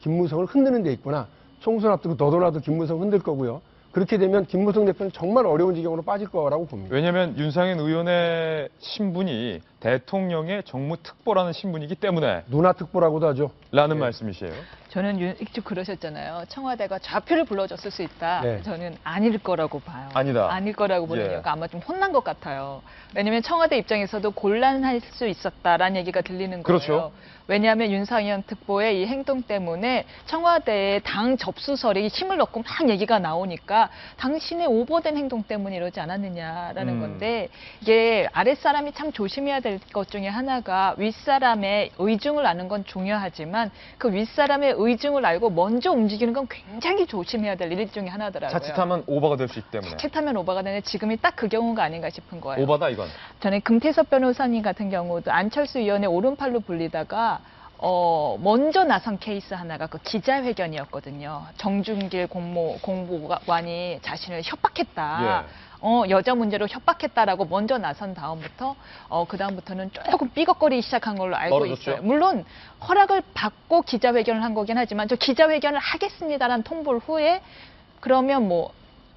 Speaker 7: 김무성을 흔드는 데 있구나. 총선 앞두고 너도 나도 김무성 흔들 거고요. 그렇게 되면 김무성 대표는 정말 어려운 지경으로 빠질 거라고 봅니다.
Speaker 1: 왜냐하면 윤상현 의원의 신분이 대통령의 정무특보라는 신분이기 때문에
Speaker 7: 누나특보라고도 하죠.
Speaker 1: 라는 말씀이시에요.
Speaker 6: 저는 일찍 그러셨잖아요. 청와대가 좌표를 불러줬을 수 있다.
Speaker 7: 네.
Speaker 6: 저는 아닐 거라고 봐요.
Speaker 1: 아니다.
Speaker 6: 아닐 거라고 보는
Speaker 1: 예.
Speaker 6: 이유가 아마 좀 혼난 것 같아요. 왜냐하면 청와대 입장에서도 곤란할 수 있었다라는 얘기가 들리는 거예요.
Speaker 1: 그렇죠.
Speaker 6: 왜냐하면 윤상현 특보의 이 행동 때문에 청와대의 당 접수설이 힘을 넣고 막 얘기가 나오니까 당신의 오버된 행동 때문에 이러지 않았느냐라는 건데 이게 아랫사람이 참 조심해야 될 것 중에 하나가 윗사람의 의중을 아는 건 중요하지만 그 윗사람의 의중을 알고 먼저 움직이는 건 굉장히 조심해야 될 일 중에 하나더라고요.
Speaker 1: 자칫하면 오버가 될 수 있기 때문에.
Speaker 6: 자칫하면 오버가 되는데 지금이 딱 그 경우가 아닌가 싶은 거예요.
Speaker 1: 오버다 이건.
Speaker 6: 전에 금태섭 변호사님 같은 경우도 안철수 의원의 오른팔로 불리다가 먼저 나선 케이스 하나가 그 기자회견이었거든요. 정준길 공보관이 자신을 협박했다. 여자 문제로 협박했다라고 먼저 나선 다음부터 그 다음부터는 조금 삐걱거리기 시작한 걸로 알고
Speaker 1: 멀어졌죠?
Speaker 6: 있어요. 물론 허락을 받고 기자회견을 한 거긴 하지만 저 기자회견을 하겠습니다라는 통보를 후에 그러면 뭐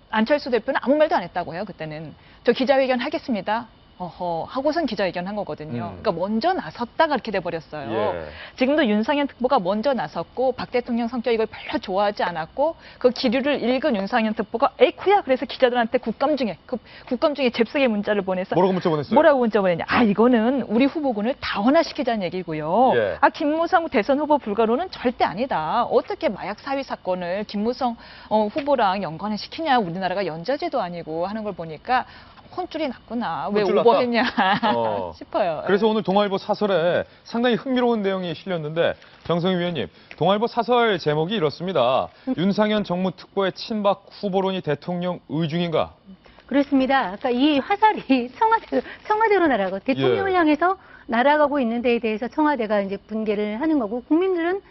Speaker 6: 안철수 대표는 아무 말도 안 했다고 해요. 그때는 저 기자회견 하겠습니다. 하고선 기자회견 한 거거든요. 그러니까 먼저 나섰다가 그렇게 돼버렸어요.
Speaker 1: 예.
Speaker 6: 지금도 윤상현 특보가 먼저 나섰고 박 대통령 성격 이걸 별로 좋아하지 않았고 그 기류를 읽은 윤상현 특보가 에이쿠야 그래서 기자들한테 국감 중에 잽쓰게 문자를 보내서
Speaker 1: 뭐라고 문자 보냈어요?
Speaker 6: 뭐라고 문자 보냈냐? 이거는 우리 후보군을 다원화시키자는 얘기고요.
Speaker 1: 예.
Speaker 6: 김무성 대선 후보 불가로는 절대 아니다. 어떻게 마약 사위 사건을 김무성 후보랑 연관을 시키냐? 우리나라가 연좌제도 아니고 하는 걸 보니까 혼쭐이 났구나. 왜
Speaker 1: 혼쭐
Speaker 6: 오버했냐 싶어요.
Speaker 1: 그래서 오늘 동아일보 사설에 상당히 흥미로운 내용이 실렸는데 정성희 위원님, 동아일보 사설 제목이 이렇습니다. 윤상현 정무특보의 친박 후보론이 대통령 의중인가?
Speaker 4: 그렇습니다. 그러니까 이 화살이 청와대로 날아가고 대통령을 향해서 날아가고 있는 데에 대해서 청와대가 이제 분개를 하는 거고 국민들은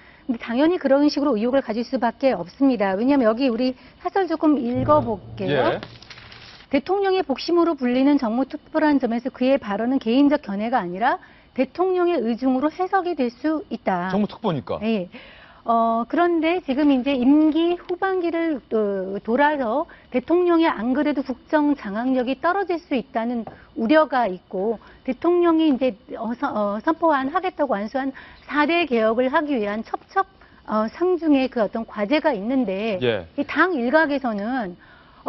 Speaker 4: 당연히 그런 식으로 의혹을 가질 수밖에 없습니다. 왜냐하면 여기 우리 사설 조금 읽어볼게요.
Speaker 1: 예.
Speaker 4: 대통령의 복심으로 불리는 정무특보라는 점에서 그의 발언은 개인적 견해가 아니라 대통령의 의중으로 해석이 될 수 있다.
Speaker 1: 정무특보니까.
Speaker 4: 예. 그런데 지금 이제 임기 후반기를 돌아서 대통령이 안 그래도 국정 장악력이 떨어질 수 있다는 우려가 있고 대통령이 이제 선포한 하겠다고 안수한 4대 개혁을 하기 위한 첩첩 상중의 그 어떤 과제가 있는데
Speaker 1: 예.
Speaker 4: 이 당 일각에서는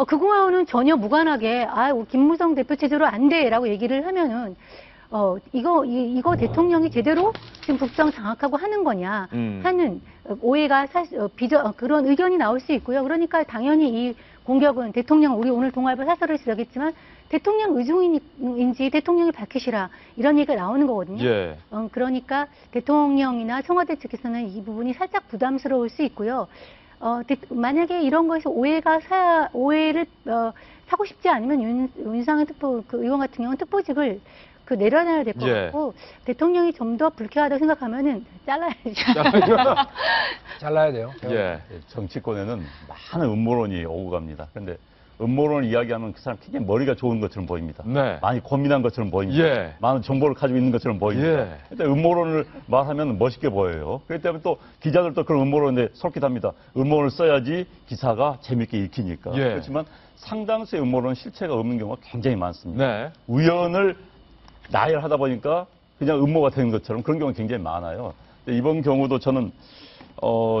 Speaker 4: 그거와는 전혀 무관하게 우리 김무성 대표 체제로 안 돼라고 얘기를 하면은 이거 대통령이 제대로 지금 국정 장악하고 하는 거냐 하는 오해가 그런 의견이 나올 수 있고요. 그러니까 당연히 이 공격은 대통령 우리 오늘 동아일보 사설을 시작했지만 대통령 의중인지 대통령이 밝히시라 이런 얘기가 나오는 거거든요.
Speaker 1: 예.
Speaker 4: 그러니까 대통령이나 청와대 측에서는 이 부분이 살짝 부담스러울 수 있고요. 만약에 이런 거에서 오해를 사고 싶지 않으면 윤상현 특보 그 의원 같은 경우는 특보직을 내려놔야 될 것 같고 대통령이 좀 더 불쾌하다고 생각하면은 잘라야죠.
Speaker 7: 잘라야 돼요.
Speaker 1: 예.
Speaker 5: 정치권에는 많은 음모론이 오고 갑니다. 그런데 음모론을 이야기하면 그 사람 굉장히 머리가 좋은 것처럼 보입니다.
Speaker 1: 네.
Speaker 5: 많이 고민한 것처럼 보입니다.
Speaker 1: 예.
Speaker 5: 많은 정보를 가지고 있는 것처럼 보입니다.
Speaker 1: 예.
Speaker 5: 근데 음모론을 말하면 멋있게 보여요. 그렇기 때문에 또 기자들도 그런 음모론에 솔깃합니다. 음모론을 써야지 기사가 재밌게 읽히니까.
Speaker 1: 예.
Speaker 5: 그렇지만 상당수의 음모론은 실체가 없는 경우가 굉장히 많습니다.
Speaker 1: 네.
Speaker 5: 우연을 나열하다 보니까 그냥 음모가 되는 것처럼 그런 경우가 굉장히 많아요. 근데 이번 경우도 저는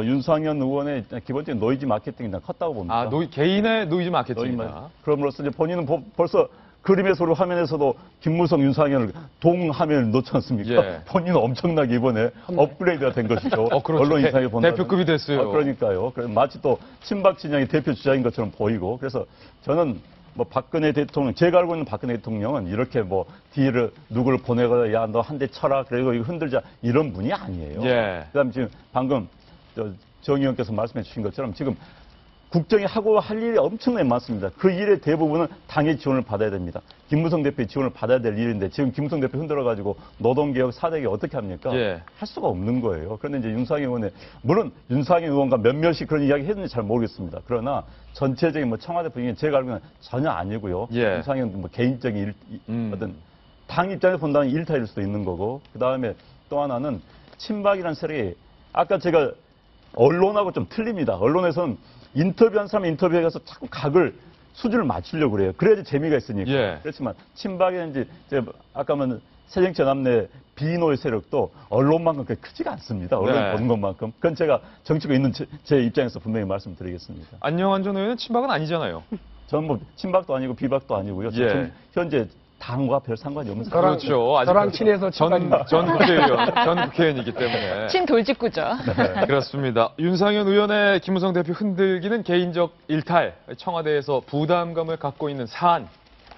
Speaker 5: 윤상현 의원의 기본적인 노이즈 마케팅이 컸다고 봅니다.
Speaker 1: 개인의 노이즈 마케팅이다.
Speaker 5: 그럼으로써 이제 본인은 벌써 그림에서 화면에서도 김무성, 윤상현을 동화면을 놓지 않습니까?
Speaker 1: 예.
Speaker 5: 본인은 엄청나게 이번에 업그레이드가 된 것이죠.
Speaker 1: 그렇죠.
Speaker 5: 언론 인상에 본다.
Speaker 1: 대표급이 됐어요.
Speaker 5: 그러니까요. 마치 또 친박 진영의 대표 주자인 것처럼 보이고 그래서 저는 박근혜 대통령, 제가 알고 있는 박근혜 대통령은 이렇게 뒤를 누구를 보내거나 야, 너 한 대 쳐라. 그리고 이거 흔들자. 이런 분이 아니에요.
Speaker 1: 예.
Speaker 5: 그 다음에 지금 방금 정 의원께서 말씀해 주신 것처럼 지금 국정이 하고 할 일이 엄청나게 많습니다. 그 일의 대부분은 당의 지원을 받아야 됩니다. 김무성 대표의 지원을 받아야 될 일인데 지금 김무성 대표 흔들어가지고 노동개혁, 사대개혁 어떻게 합니까?
Speaker 1: 예.
Speaker 5: 할 수가 없는 거예요. 그런데 이제 윤상현 의원의, 물론 윤상현 의원과 몇몇이 그런 이야기 했는지 잘 모르겠습니다. 그러나 전체적인 청와대 분위기는 제가 알기로는 전혀 아니고요.
Speaker 1: 예.
Speaker 5: 윤상현 개인적인 어떤 당 입장에서 본다면 일타일 수도 있는 거고, 그 다음에 또 하나는 친박이라는 세력이 아까 제가 언론하고 좀 틀립니다. 언론에서는 인터뷰한 사람 인터뷰에 가서 자꾸 각을 수준을 맞추려고 그래요. 그래야지 재미가 있으니까.
Speaker 1: 예.
Speaker 5: 그렇지만 친박이든지 아까는 새정치연합 내 비노의 세력도 언론만큼 그렇게 크지가 않습니다. 언론
Speaker 1: 네.
Speaker 5: 보는 것만큼. 그건 제가 정치가 있는 제 입장에서 분명히 말씀드리겠습니다.
Speaker 1: 안녕한 전 의원은 친박은 아니잖아요.
Speaker 5: 저는 뭐 친박도 아니고 비박도 아니고요.
Speaker 1: 예.
Speaker 5: 현재 당과 별 상관이 없는
Speaker 1: 그렇죠. 아직
Speaker 7: 저랑 친해서
Speaker 1: 전 국회의원이기 때문에.
Speaker 6: 친돌직구죠.
Speaker 1: 네, 그렇습니다. 윤상현 의원의 김무성 대표 흔들기는 개인적 일탈, 청와대에서 부담감을 갖고 있는 사안.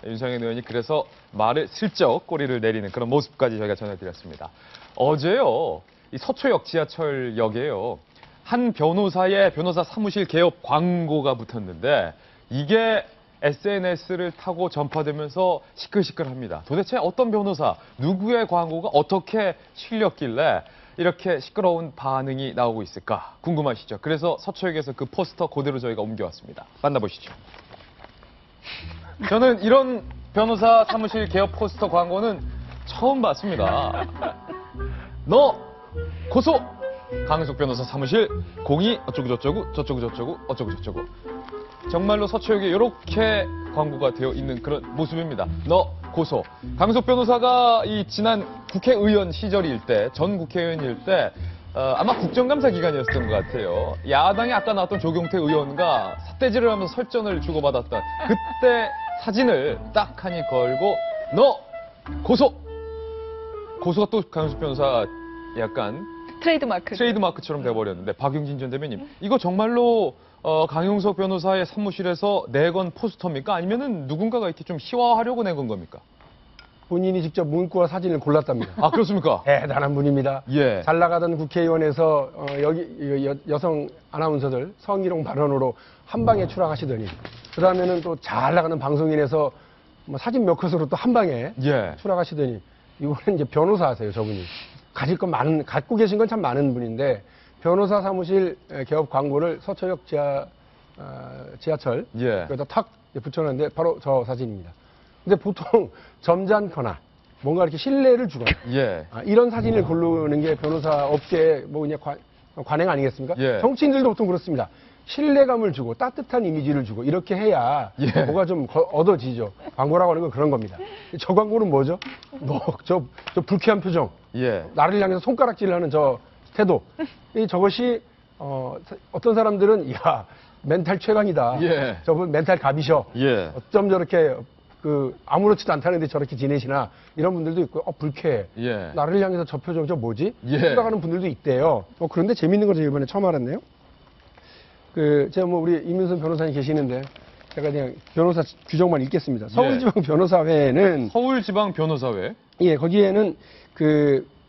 Speaker 1: 윤상현 의원이 그래서 말을 슬쩍 꼬리를 내리는 그런 모습까지 저희가 전해드렸습니다. 어제요, 이 서초역 지하철역에요, 한 변호사의 변호사 사무실 개업 광고가 붙었는데 이게 SNS를 타고 전파되면서 시끌시끌합니다. 도대체 어떤 변호사, 누구의 광고가 어떻게 실렸길래 이렇게 시끄러운 반응이 나오고 있을까 궁금하시죠? 그래서 서초역에서 그 포스터 그대로 저희가 옮겨왔습니다. 만나보시죠. 저는 이런 변호사 사무실 개업 포스터 광고는 처음 봤습니다. 너 고소! 강은숙 변호사 사무실 02 어쩌고저쩌고 저쩌고저쩌고 어쩌고저쩌고. 정말로 서초역에 이렇게 광고가 되어 있는 그런 모습입니다. 너 고소. 강은숙 변호사가 이 지난 국회의원 시절일 때, 전 국회의원일 때 아마 국정감사 기간이었던 것 같아요. 야당에 아까 나왔던 조경태 의원과 삿대질을 하면서 설전을 주고받았던 그때 사진을 딱 하니 걸고 너 고소! 고소가 또 강은숙 변호사 약간 트레이드마크처럼 돼버렸는데 박용진 전 대변인 이거 정말로 강용석 변호사의 사무실에서 내건 포스터입니까? 아니면은 누군가가 이렇게 좀 희화하려고 내건 겁니까?
Speaker 7: 본인이 직접 문구와 사진을 골랐답니다.
Speaker 1: 아, 그렇습니까?
Speaker 7: 대단한 분입니다.
Speaker 1: 예.
Speaker 7: 잘 나가던 국회의원에서 여기 여성 아나운서들 성희롱 발언으로 한 방에 추락하시더니 그다음에는 또 잘 나가는 방송인에서 뭐 사진 몇 컷으로 또 한 방에
Speaker 1: 예.
Speaker 7: 추락하시더니 이번엔 이제 변호사세요, 저분이. 갖고 계신 건 참 많은 분인데 변호사 사무실 개업 광고를 서초역 지하철
Speaker 1: 예.
Speaker 7: 여기다 탁 붙여놨는데 바로 저 사진입니다. 근데 보통 점잖거나 뭔가 이렇게 신뢰를 주거나
Speaker 1: 예.
Speaker 7: 이런 사진을 고르는 게 변호사 업계의 뭐 그냥 관행 아니겠습니까?
Speaker 1: 예.
Speaker 7: 정치인들도 보통 그렇습니다. 신뢰감을 주고 따뜻한 이미지를 주고 이렇게 해야
Speaker 1: 예.
Speaker 7: 뭐가 좀 얻어지죠. 광고라고 하는 건 그런 겁니다. 저 광고는 뭐죠? 저 불쾌한 표정,
Speaker 1: 예.
Speaker 7: 나를 향해서 손가락질을 하는 저 태도. 저것이 어떤 사람들은 야 멘탈 최강이다.
Speaker 1: 예.
Speaker 7: 저분 멘탈 갑이셔.
Speaker 1: 예.
Speaker 7: 어쩜 저렇게 아무렇지도 않다는데 저렇게 지내시나 이런 분들도 있고 불쾌해.
Speaker 1: 예.
Speaker 7: 나를 향해서 저 표정 저 뭐지?
Speaker 1: 예.
Speaker 7: 생각하는 분들도 있대요. 그런데 재밌는 걸 제가 이번에 처음 알았네요. 제가 뭐 우리 이민선 변호사님 계시는데 제가 그냥 변호사 규정만 읽겠습니다. 서울지방 변호사회는
Speaker 1: 서울지방 변호사회
Speaker 7: 예 거기에는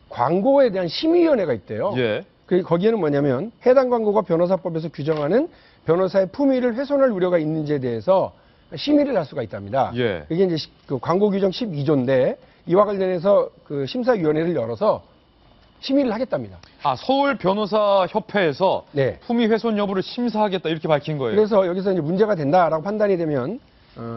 Speaker 7: 광고에 대한 심의위원회가 있대요.
Speaker 1: 예.
Speaker 7: 거기에는 뭐냐면 해당 광고가 변호사법에서 규정하는 변호사의 품위를 훼손할 우려가 있는지에 대해서 심의를 할 수가 있답니다.
Speaker 1: 예.
Speaker 7: 이게 이제 광고 규정 12조인데 이와 관련해서 심사위원회를 열어서 심의를 하겠답니다.
Speaker 1: 아, 서울 변호사 협회에서
Speaker 7: 네.
Speaker 1: 품위 훼손 여부를 심사하겠다 이렇게 밝힌 거예요.
Speaker 7: 그래서 여기서 이제 문제가 된다라고 판단이 되면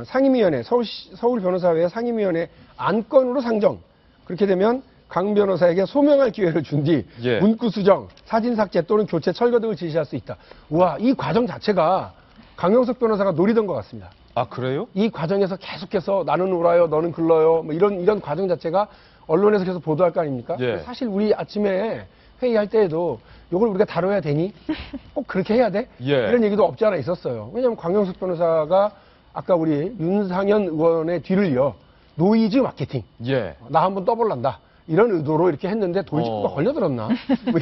Speaker 7: 상임위원회 서울 변호사회 상임위원회 안건으로 상정. 그렇게 되면 강 변호사에게 소명할 기회를 준 뒤
Speaker 1: 예.
Speaker 7: 문구 수정, 사진 삭제 또는 교체, 철거 등을 지시할 수 있다. 우와, 이 과정 자체가 강용석 변호사가 노리던 것 같습니다.
Speaker 1: 아, 그래요?
Speaker 7: 이 과정에서 계속해서 나는 울어요, 너는 글러요, 뭐 이런 과정 자체가 언론에서 계속 보도할 거 아닙니까?
Speaker 1: 예.
Speaker 7: 사실 우리 아침에 회의할 때에도 이걸 우리가 다뤄야 되니? 꼭 그렇게 해야 돼?
Speaker 1: 예.
Speaker 7: 이런 얘기도 없지 않아 있었어요. 왜냐하면 강용석 변호사가 아까 우리 윤상현 의원의 뒤를 이어 노이즈 마케팅.
Speaker 1: 예.
Speaker 7: 나 한번 떠볼란다. 이런 의도로 이렇게 했는데 도이즈가 걸려들었나? 뭐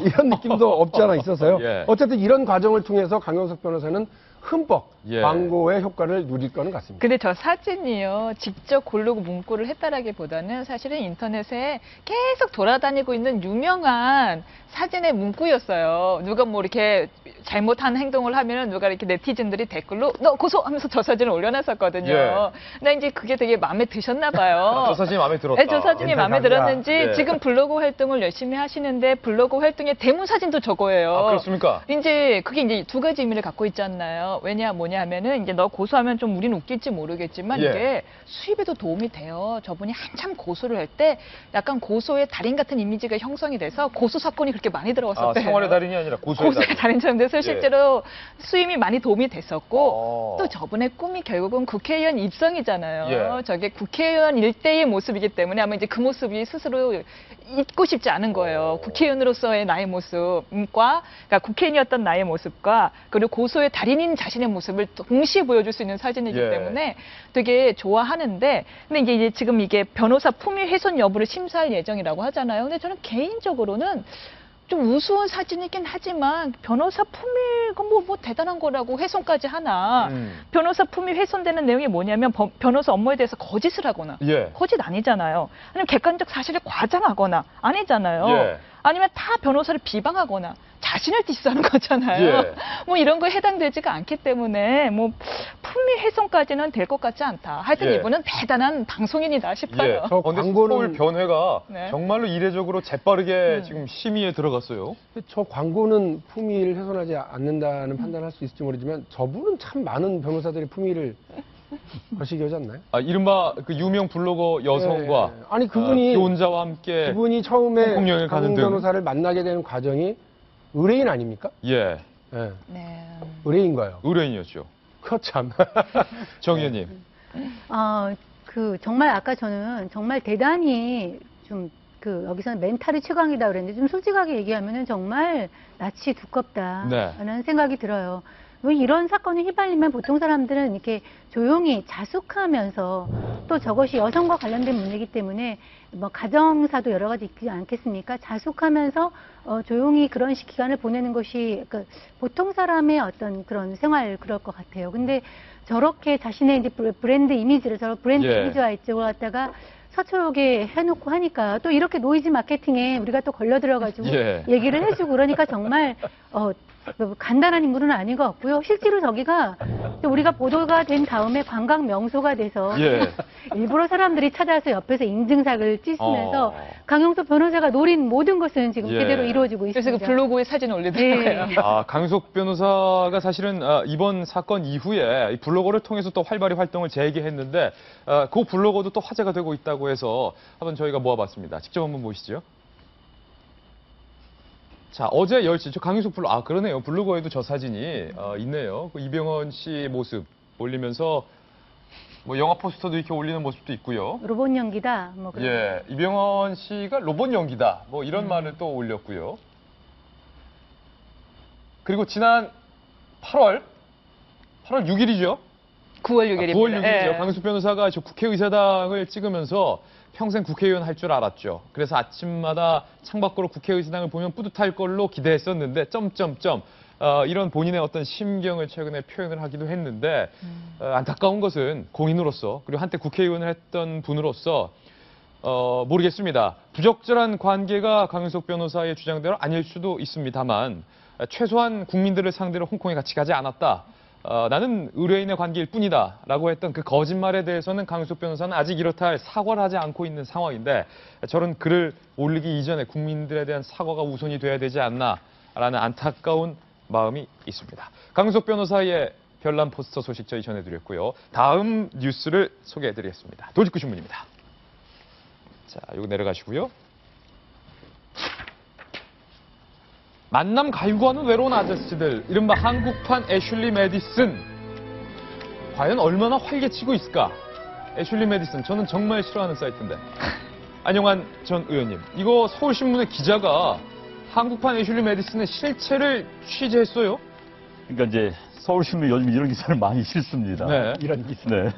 Speaker 7: 이런 느낌도 없지 않아 있어서요.
Speaker 1: 예.
Speaker 7: 어쨌든 이런 과정을 통해서 강용석 변호사는 흠뻑
Speaker 1: 예.
Speaker 7: 광고의 효과를 누릴 거는 같습니다.
Speaker 6: 근데 저 사진이요, 직접 고르고 문구를 했다라기보다는 사실은 인터넷에 계속 돌아다니고 있는 유명한 사진의 문구였어요. 누가 뭐 이렇게 잘못한 행동을 하면은 누가 이렇게 네티즌들이 댓글로 너 고소하면서 저 사진을 올려놨었거든요.
Speaker 1: 예.
Speaker 6: 근데 이제 그게 되게 마음에 드셨나 봐요.
Speaker 1: 저 사진이 마음에 들었다.
Speaker 6: 네, 저 사진이 마음에 들었는지
Speaker 1: 예.
Speaker 6: 지금 블로그 활동을 열심히 하시는데 블로그 활동의 대문 사진도 저거예요.
Speaker 1: 아, 그렇습니까?
Speaker 6: 이제 그게 이제 두 가지 의미를 갖고 있지 않나요? 있거든요. 왜냐 뭐냐 하면은 이제 너 고소하면 좀 우리는 웃길지 모르겠지만
Speaker 1: 예.
Speaker 6: 이게 수입에도 도움이 돼요. 저분이 한참 고소를 할 때 약간 고소의 달인 같은 이미지가 형성이 돼서 고소 사건이 그렇게 많이 들어왔었대요.
Speaker 1: 생활의 달인이 아니라 고소의 달인.
Speaker 6: 달인처럼 돼서
Speaker 1: 예.
Speaker 6: 실제로 수임이 많이 도움이 됐었고 또 저분의 꿈이 결국은 국회의원 입성이잖아요.
Speaker 1: 예.
Speaker 6: 저게 국회의원 일대의 모습이기 때문에 아마 이제 그 모습이 스스로 잊고 싶지 않은 거예요. 국회의원으로서의 나의 모습과 그러니까 국회의원이었던 나의 모습과 그리고 고소의 달인인 자신의 모습을 동시에 보여줄 수 있는 사진이기
Speaker 1: 예.
Speaker 6: 때문에 되게 좋아하는데 근데 이제 지금 이게 변호사 품위 훼손 여부를 심사할 예정이라고 하잖아요. 근데 저는 개인적으로는 좀 우스운 사진이긴 하지만 변호사 품위가 뭐 대단한 거라고 훼손까지 하나. 변호사 품위 훼손되는 내용이 뭐냐면 변호사 업무에 대해서 거짓을 하거나
Speaker 1: 예.
Speaker 6: 거짓 아니잖아요. 아니면 객관적 사실을 과장하거나 아니잖아요.
Speaker 1: 예.
Speaker 6: 아니면 타 변호사를 비방하거나 자신을 디스하는 거잖아요.
Speaker 1: 예.
Speaker 6: 뭐 이런 거에 해당되지가 않기 때문에 뭐 품위 훼손까지는 될 것 같지 않다. 하여튼
Speaker 1: 예.
Speaker 6: 이분은 대단한 방송인이다 싶어요.
Speaker 1: 예. 근데 서울 변회가
Speaker 6: 네.
Speaker 1: 정말로 이례적으로 재빠르게 지금 심의에 들어갔어요.
Speaker 7: 저 광고는 품위를 훼손하지 않는다는 판단할 수 있을지 모르지만 저분은 참 많은 변호사들의 품위를 거시기 하지 않나요?
Speaker 1: 아, 이른바 그 유명 블로거 여성과
Speaker 7: 네. 아니 그분이
Speaker 1: 기혼자와 함께
Speaker 7: 그분이 처음에
Speaker 1: 홍콩 여행을 가는
Speaker 7: 강
Speaker 1: 등.
Speaker 7: 변호사를 만나게 되는 과정이 의뢰인 아닙니까?
Speaker 1: 예.
Speaker 7: 네. 의뢰인가요?
Speaker 1: 의뢰인이었죠.
Speaker 7: 그참
Speaker 1: 정 의원님.
Speaker 4: 정말 아까 저는 정말 대단히 좀 여기서는 멘탈이 최강이다 그랬는데 좀 솔직하게 얘기하면은 정말 낯이 두껍다라는 생각이 들어요. 이런 사건에 휘말리면 보통 사람들은 이렇게 조용히 자숙하면서 또 저것이 여성과 관련된 문제이기 때문에 뭐 가정사도 여러 가지 있지 않겠습니까? 자숙하면서 조용히 그런 기간을 보내는 것이 보통 사람의 어떤 그런 생활 그럴 것 같아요. 근데 저렇게 자신의 이제 브랜드 이미지를 브랜드 이미지와 이쪽을 갖다가 서투르게 해놓고 하니까 또 이렇게 노이즈 마케팅에 우리가 또 걸려 들어가지고 얘기를 해주고 그러니까 정말 간단한 인물은 아닌 것 같고요. 실제로 저기가 또 우리가 보도가 된 다음에 관광 명소가 돼서 일부러 사람들이 찾아서 옆에서 인증샷을 찍으면서 강용석 변호사가 노린 모든 것은 지금 제대로 이루어지고 있습니다.
Speaker 6: 그래서 그 블로그에 사진 올리더라고요.
Speaker 1: 강용석 변호사가 사실은 이번 사건 이후에 블로거를 통해서 또 활발히 활동을 재개했는데 그 블로거도 또 화제가 되고 있다고 해서 한번 저희가 모아봤습니다. 직접 한번 보시죠. 자, 어제 10시, 강용석 그러네요. 블로거에도 저 사진이 있네요. 그 이병헌 씨 모습 올리면서 뭐 영화 포스터도 이렇게 올리는 모습도 있고요.
Speaker 4: 로봇 연기다. 뭐 그런.
Speaker 1: 예, 이병헌 씨가 로봇 연기다. 뭐 이런 말을 또 올렸고요. 그리고 지난 8월 6일이죠?
Speaker 6: 9월 6일입니다.
Speaker 1: 9월 6일이죠. 강용석 변호사가 저 국회의사당을 찍으면서 평생 국회의원 할 줄 알았죠. 그래서 아침마다 창밖으로 국회의사당을 보면 뿌듯할 걸로 기대했었는데 이런 본인의 어떤 심경을 최근에 표현을 하기도 했는데 안타까운 것은 공인으로서 그리고 한때 국회의원을 했던 분으로서 모르겠습니다. 부적절한 관계가 강용석 변호사의 주장대로 아닐 수도 있습니다만 최소한 국민들을 상대로 홍콩에 같이 가지 않았다. 나는 의뢰인의 관계일 뿐이다 라고 했던 그 거짓말에 대해서는 강용석 변호사는 아직 이렇다 할 사과를 하지 않고 있는 상황인데 저런 글을 올리기 이전에 국민들에 대한 사과가 우선이 돼야 되지 않나 라는 안타까운 마음이 있습니다. 강용석 변호사의 별난 포스터 소식 저희 전해드렸고요. 다음 뉴스를 소개해드리겠습니다. 도직구 신문입니다. 자, 이거 내려가시고요. 만남 갈구하는 외로운 아저씨들, 이른바 한국판 애슐리 매디슨. 과연 얼마나 활개치고 있을까? 애슐리 매디슨, 저는 정말 싫어하는 사이트인데. 안영환 전 의원님, 이거 서울신문의 기자가 한국판 애슐리 매디슨의 실체를 취재했어요?
Speaker 5: 그러니까 이제 서울신문 요즘 이런 기사를 많이 실습니다.
Speaker 1: 네.
Speaker 5: 이런 기사. 네.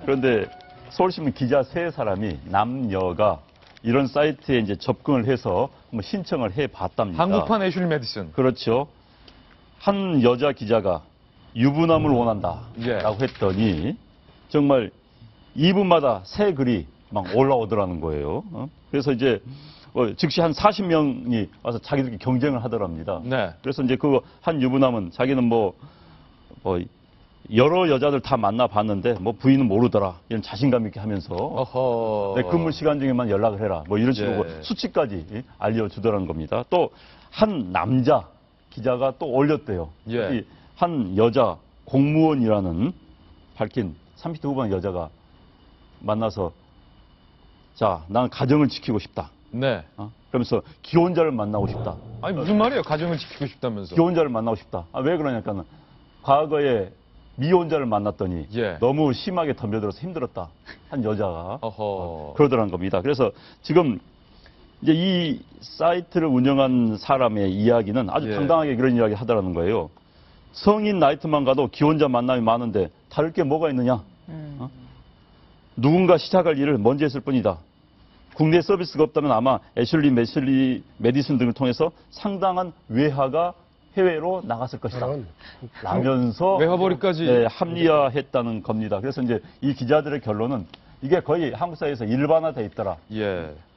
Speaker 5: 그런데 서울신문 기자 3사람이 남녀가 이런 사이트에 이제 접근을 해서 한번 신청을 해봤답니다.
Speaker 1: 한국판 애슐리 매디슨.
Speaker 5: 그렇죠. 한 여자 기자가 유부남을 원한다라고 했더니 정말 2분마다 새 글이 막 올라오더라는 거예요. 그래서 이제 즉시 한 40명이 와서 자기들끼리 경쟁을 하더랍니다.
Speaker 1: 네.
Speaker 5: 그래서 이제 그 한 유부남은 자기는 여러 여자들 다 만나봤는데 부인은 모르더라 이런 자신감 있게 하면서 내 근무 시간 중에만 연락을 해라 이런 식으로 수치까지 알려주더라는 겁니다. 또 한 남자 기자가 또 올렸대요. 한 여자 공무원이라는 밝힌 30대 후반 여자가 만나서 자, 나는 가정을 지키고 싶다.
Speaker 1: 네.
Speaker 5: 그러면서 기혼자를 만나고 싶다.
Speaker 1: 아니 무슨 말이에요? 가정을 지키고 싶다면서.
Speaker 5: 기혼자를 만나고 싶다. 왜 그러냐니까 과거에 미혼자를 만났더니 너무 심하게 덤벼들어서 힘들었다. 한 여자가 그러더란 겁니다. 그래서 지금 이제 이 사이트를 운영한 사람의 이야기는 아주 당당하게 그런 이야기 하더라는 거예요. 성인 나이트만 가도 기혼자 만남이 많은데 다를 게 뭐가 있느냐? 누군가 시작할 일을 먼저 했을 뿐이다. 국내 서비스가 없다면 아마 애슐리 메디슨 등을 통해서 상당한 외화가 해외로 나갔을 것이다. 라면서
Speaker 1: 외화벌이까지
Speaker 5: 합리화했다는 겁니다. 그래서 이제 이 기자들의 결론은 이게 거의 한국 사회에서 일반화돼 있더라.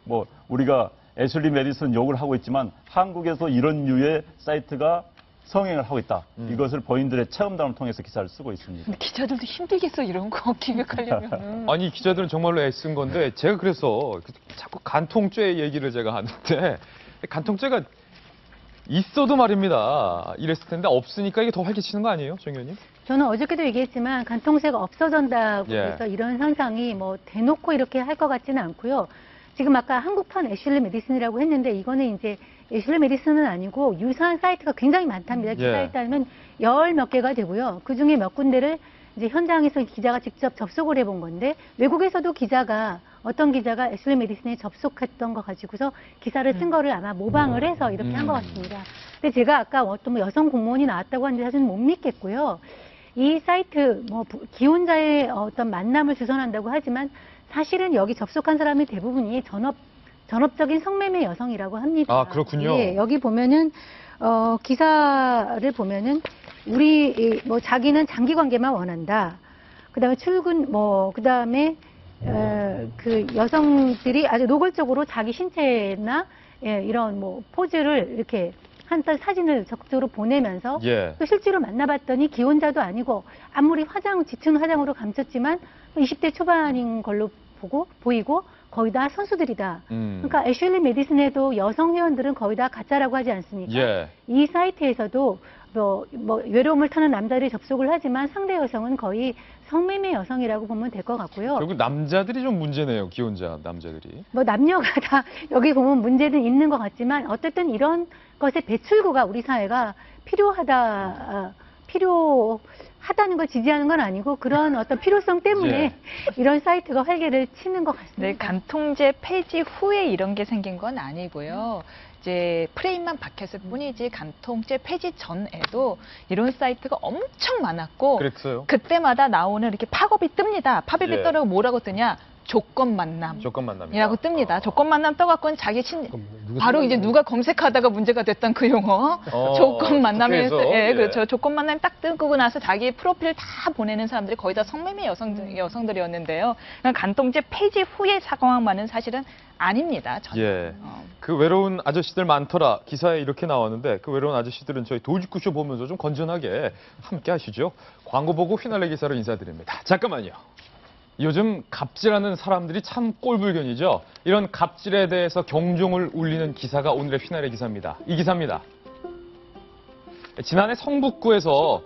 Speaker 5: 뭐 우리가 애슐리 메디슨 욕을 하고 있지만 한국에서 이런 류의 사이트가 성행을 하고 있다. 이것을 본인들의 체험담을 통해서 기사를 쓰고 있습니다.
Speaker 6: 근데 기자들도 힘들겠어 이런 거 기획하려면.
Speaker 1: 아니 기자들은 정말로 애쓴 건데 제가 그래서 자꾸 간통죄 얘기를 제가 하는데 간통죄가 있어도 말입니다. 이랬을 텐데 없으니까 이게 더 활기치는 거 아니에요, 정 의원님?
Speaker 4: 저는 어저께도 얘기했지만 간통죄가 없어진다고 해서 이런 현상이 뭐 대놓고 이렇게 할 것 같지는 않고요. 지금 아까 한국판 애슐리 메디슨이라고 했는데 이거는 이제 애슐리 메디슨은 아니고 유사한 사이트가 굉장히 많답니다. 기사에 따르면 10몇 개가 되고요. 그중에 몇 군데를 이제 현장에서 기자가 직접 접속을 해본 건데 외국에서도 어떤 기자가 애슐리 메디슨에 접속했던 거 가지고서 기사를 쓴 거를 아마 모방을 해서 이렇게 한 것 같습니다. 근데 제가 아까 어떤 뭐 여성 공무원이 나왔다고 하는데 사실은 못 믿겠고요. 이 사이트 뭐 기혼자의 어떤 만남을 주선한다고 하지만 사실은 여기 접속한 사람이 대부분이 전업적인 성매매 여성이라고 합니다.
Speaker 1: 아, 그렇군요.
Speaker 4: 예, 여기 보면은 기사를 보면은 뭐 자기는 장기 관계만 원한다. 그다음에 그다음에 그 여성들이 아주 노골적으로 자기 신체나 이런 뭐 포즈를 이렇게 한 사진을 적극적으로 보내면서 또 실제로 만나봤더니 기혼자도 아니고 아무리 짙은 화장으로 감췄지만 20대 초반인 걸로 보이고 거의 다 선수들이다. 그러니까 애슐리 메디슨에도 여성 회원들은 거의 다 가짜라고 하지 않습니까? 이 사이트에서도 뭐 외로움을 타는 남자들이 접속을 하지만 상대 여성은 거의 성매매 여성이라고 보면 될 것 같고요.
Speaker 1: 결국 남자들이 좀 문제네요. 기혼자 남자들이.
Speaker 4: 뭐 남녀가 다 여기 보면 문제는 있는 것 같지만 어쨌든 이런 것의 배출구가 우리 사회가 필요하다는 걸 지지하는 건 아니고 그런 어떤 필요성 때문에 이런 사이트가 활개를 치는 것 같습니다.
Speaker 6: 네, 간통죄 폐지 후에 이런 게 생긴 건 아니고요. 이제 프레임만 바뀌었을 뿐이지 간통죄 폐지 전에도 이런 사이트가 엄청 많았고
Speaker 1: 그랬어요.
Speaker 6: 그때마다 나오는 이렇게 팝업이 뜹니다. 팝업이 떠라고 뭐라고 뜨냐? 조건 만남이라고 뜹니다. 조건 만남 떠갖고는 바로 이제 누가 검색하다가 문제가 됐던 그 용어 조건 만남에 그렇죠. 조건 만남이 딱 뜨고 나서 자기 프로필 다 보내는 사람들이 거의 다 성매매 여성들이었는데요. 간통죄 폐지 후에 상황만은 사실은 아닙니다. 전혀.
Speaker 1: 그 외로운 아저씨들 많더라 기사에 이렇게 나왔는데 그 외로운 아저씨들은 저희 도직구쇼 보면서 좀 건전하게 함께 하시죠. 광고 보고 휘날레 기사로 인사드립니다. 잠깐만요. 요즘 갑질하는 사람들이 참 꼴불견이죠. 이런 갑질에 대해서 경종을 울리는 기사가 오늘의 휘날레 기사입니다. 이 기사입니다. 지난해 성북구에서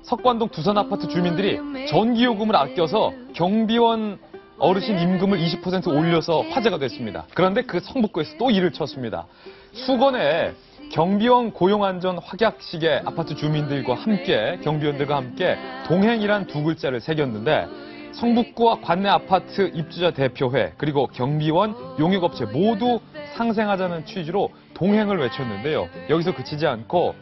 Speaker 1: 석관동 두산 아파트 주민들이 전기요금을 아껴서 경비원 어르신 임금을 20% 올려서 화제가 됐습니다. 그런데 그 성북구에서 또 일을 쳤습니다. 수건에 경비원 고용안전 확약식에 아파트 주민들과 함께 경비원들과 함께 동행이란 두 글자를 새겼는데 성북구와 관내 아파트 입주자 대표회 그리고 경비원 용역업체 모두 상생하자는 취지로 동행을 외쳤는데요. 여기서 그치지 않고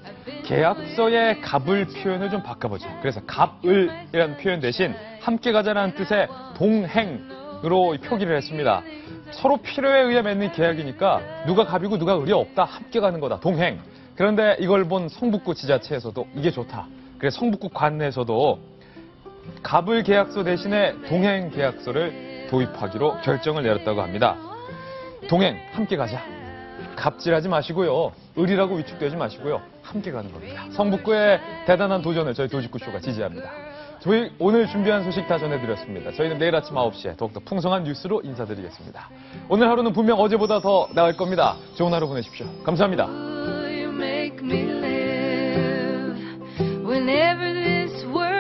Speaker 1: 계약서의 갑을 표현을 좀 바꿔보죠. 그래서 갑을이라는 표현 대신 함께 가자는 뜻의 동행으로 표기를 했습니다. 서로 필요에 의해 맺는 계약이니까 누가 갑이고 누가 을이 없다. 함께 가는 거다. 동행. 그런데 이걸 본 성북구 지자체에서도 이게 좋다. 그래서 성북구 관내에서도 갑을 계약서 대신에 동행 계약서를 도입하기로 결정을 내렸다고 합니다. 동행, 함께 가자. 갑질하지 마시고요. 을이라고 위축되지 마시고요. 함께 가는 겁니다. 성북구의 대단한 도전을 저희 도직구쇼가 지지합니다. 저희 오늘 준비한 소식 다 전해드렸습니다. 저희는 내일 아침 9시에 더욱더 풍성한 뉴스로 인사드리겠습니다. 오늘 하루는 분명 어제보다 더 나을 겁니다. 좋은 하루 보내십시오. 감사합니다.
Speaker 14: Whenever this world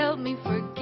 Speaker 14: help me forget.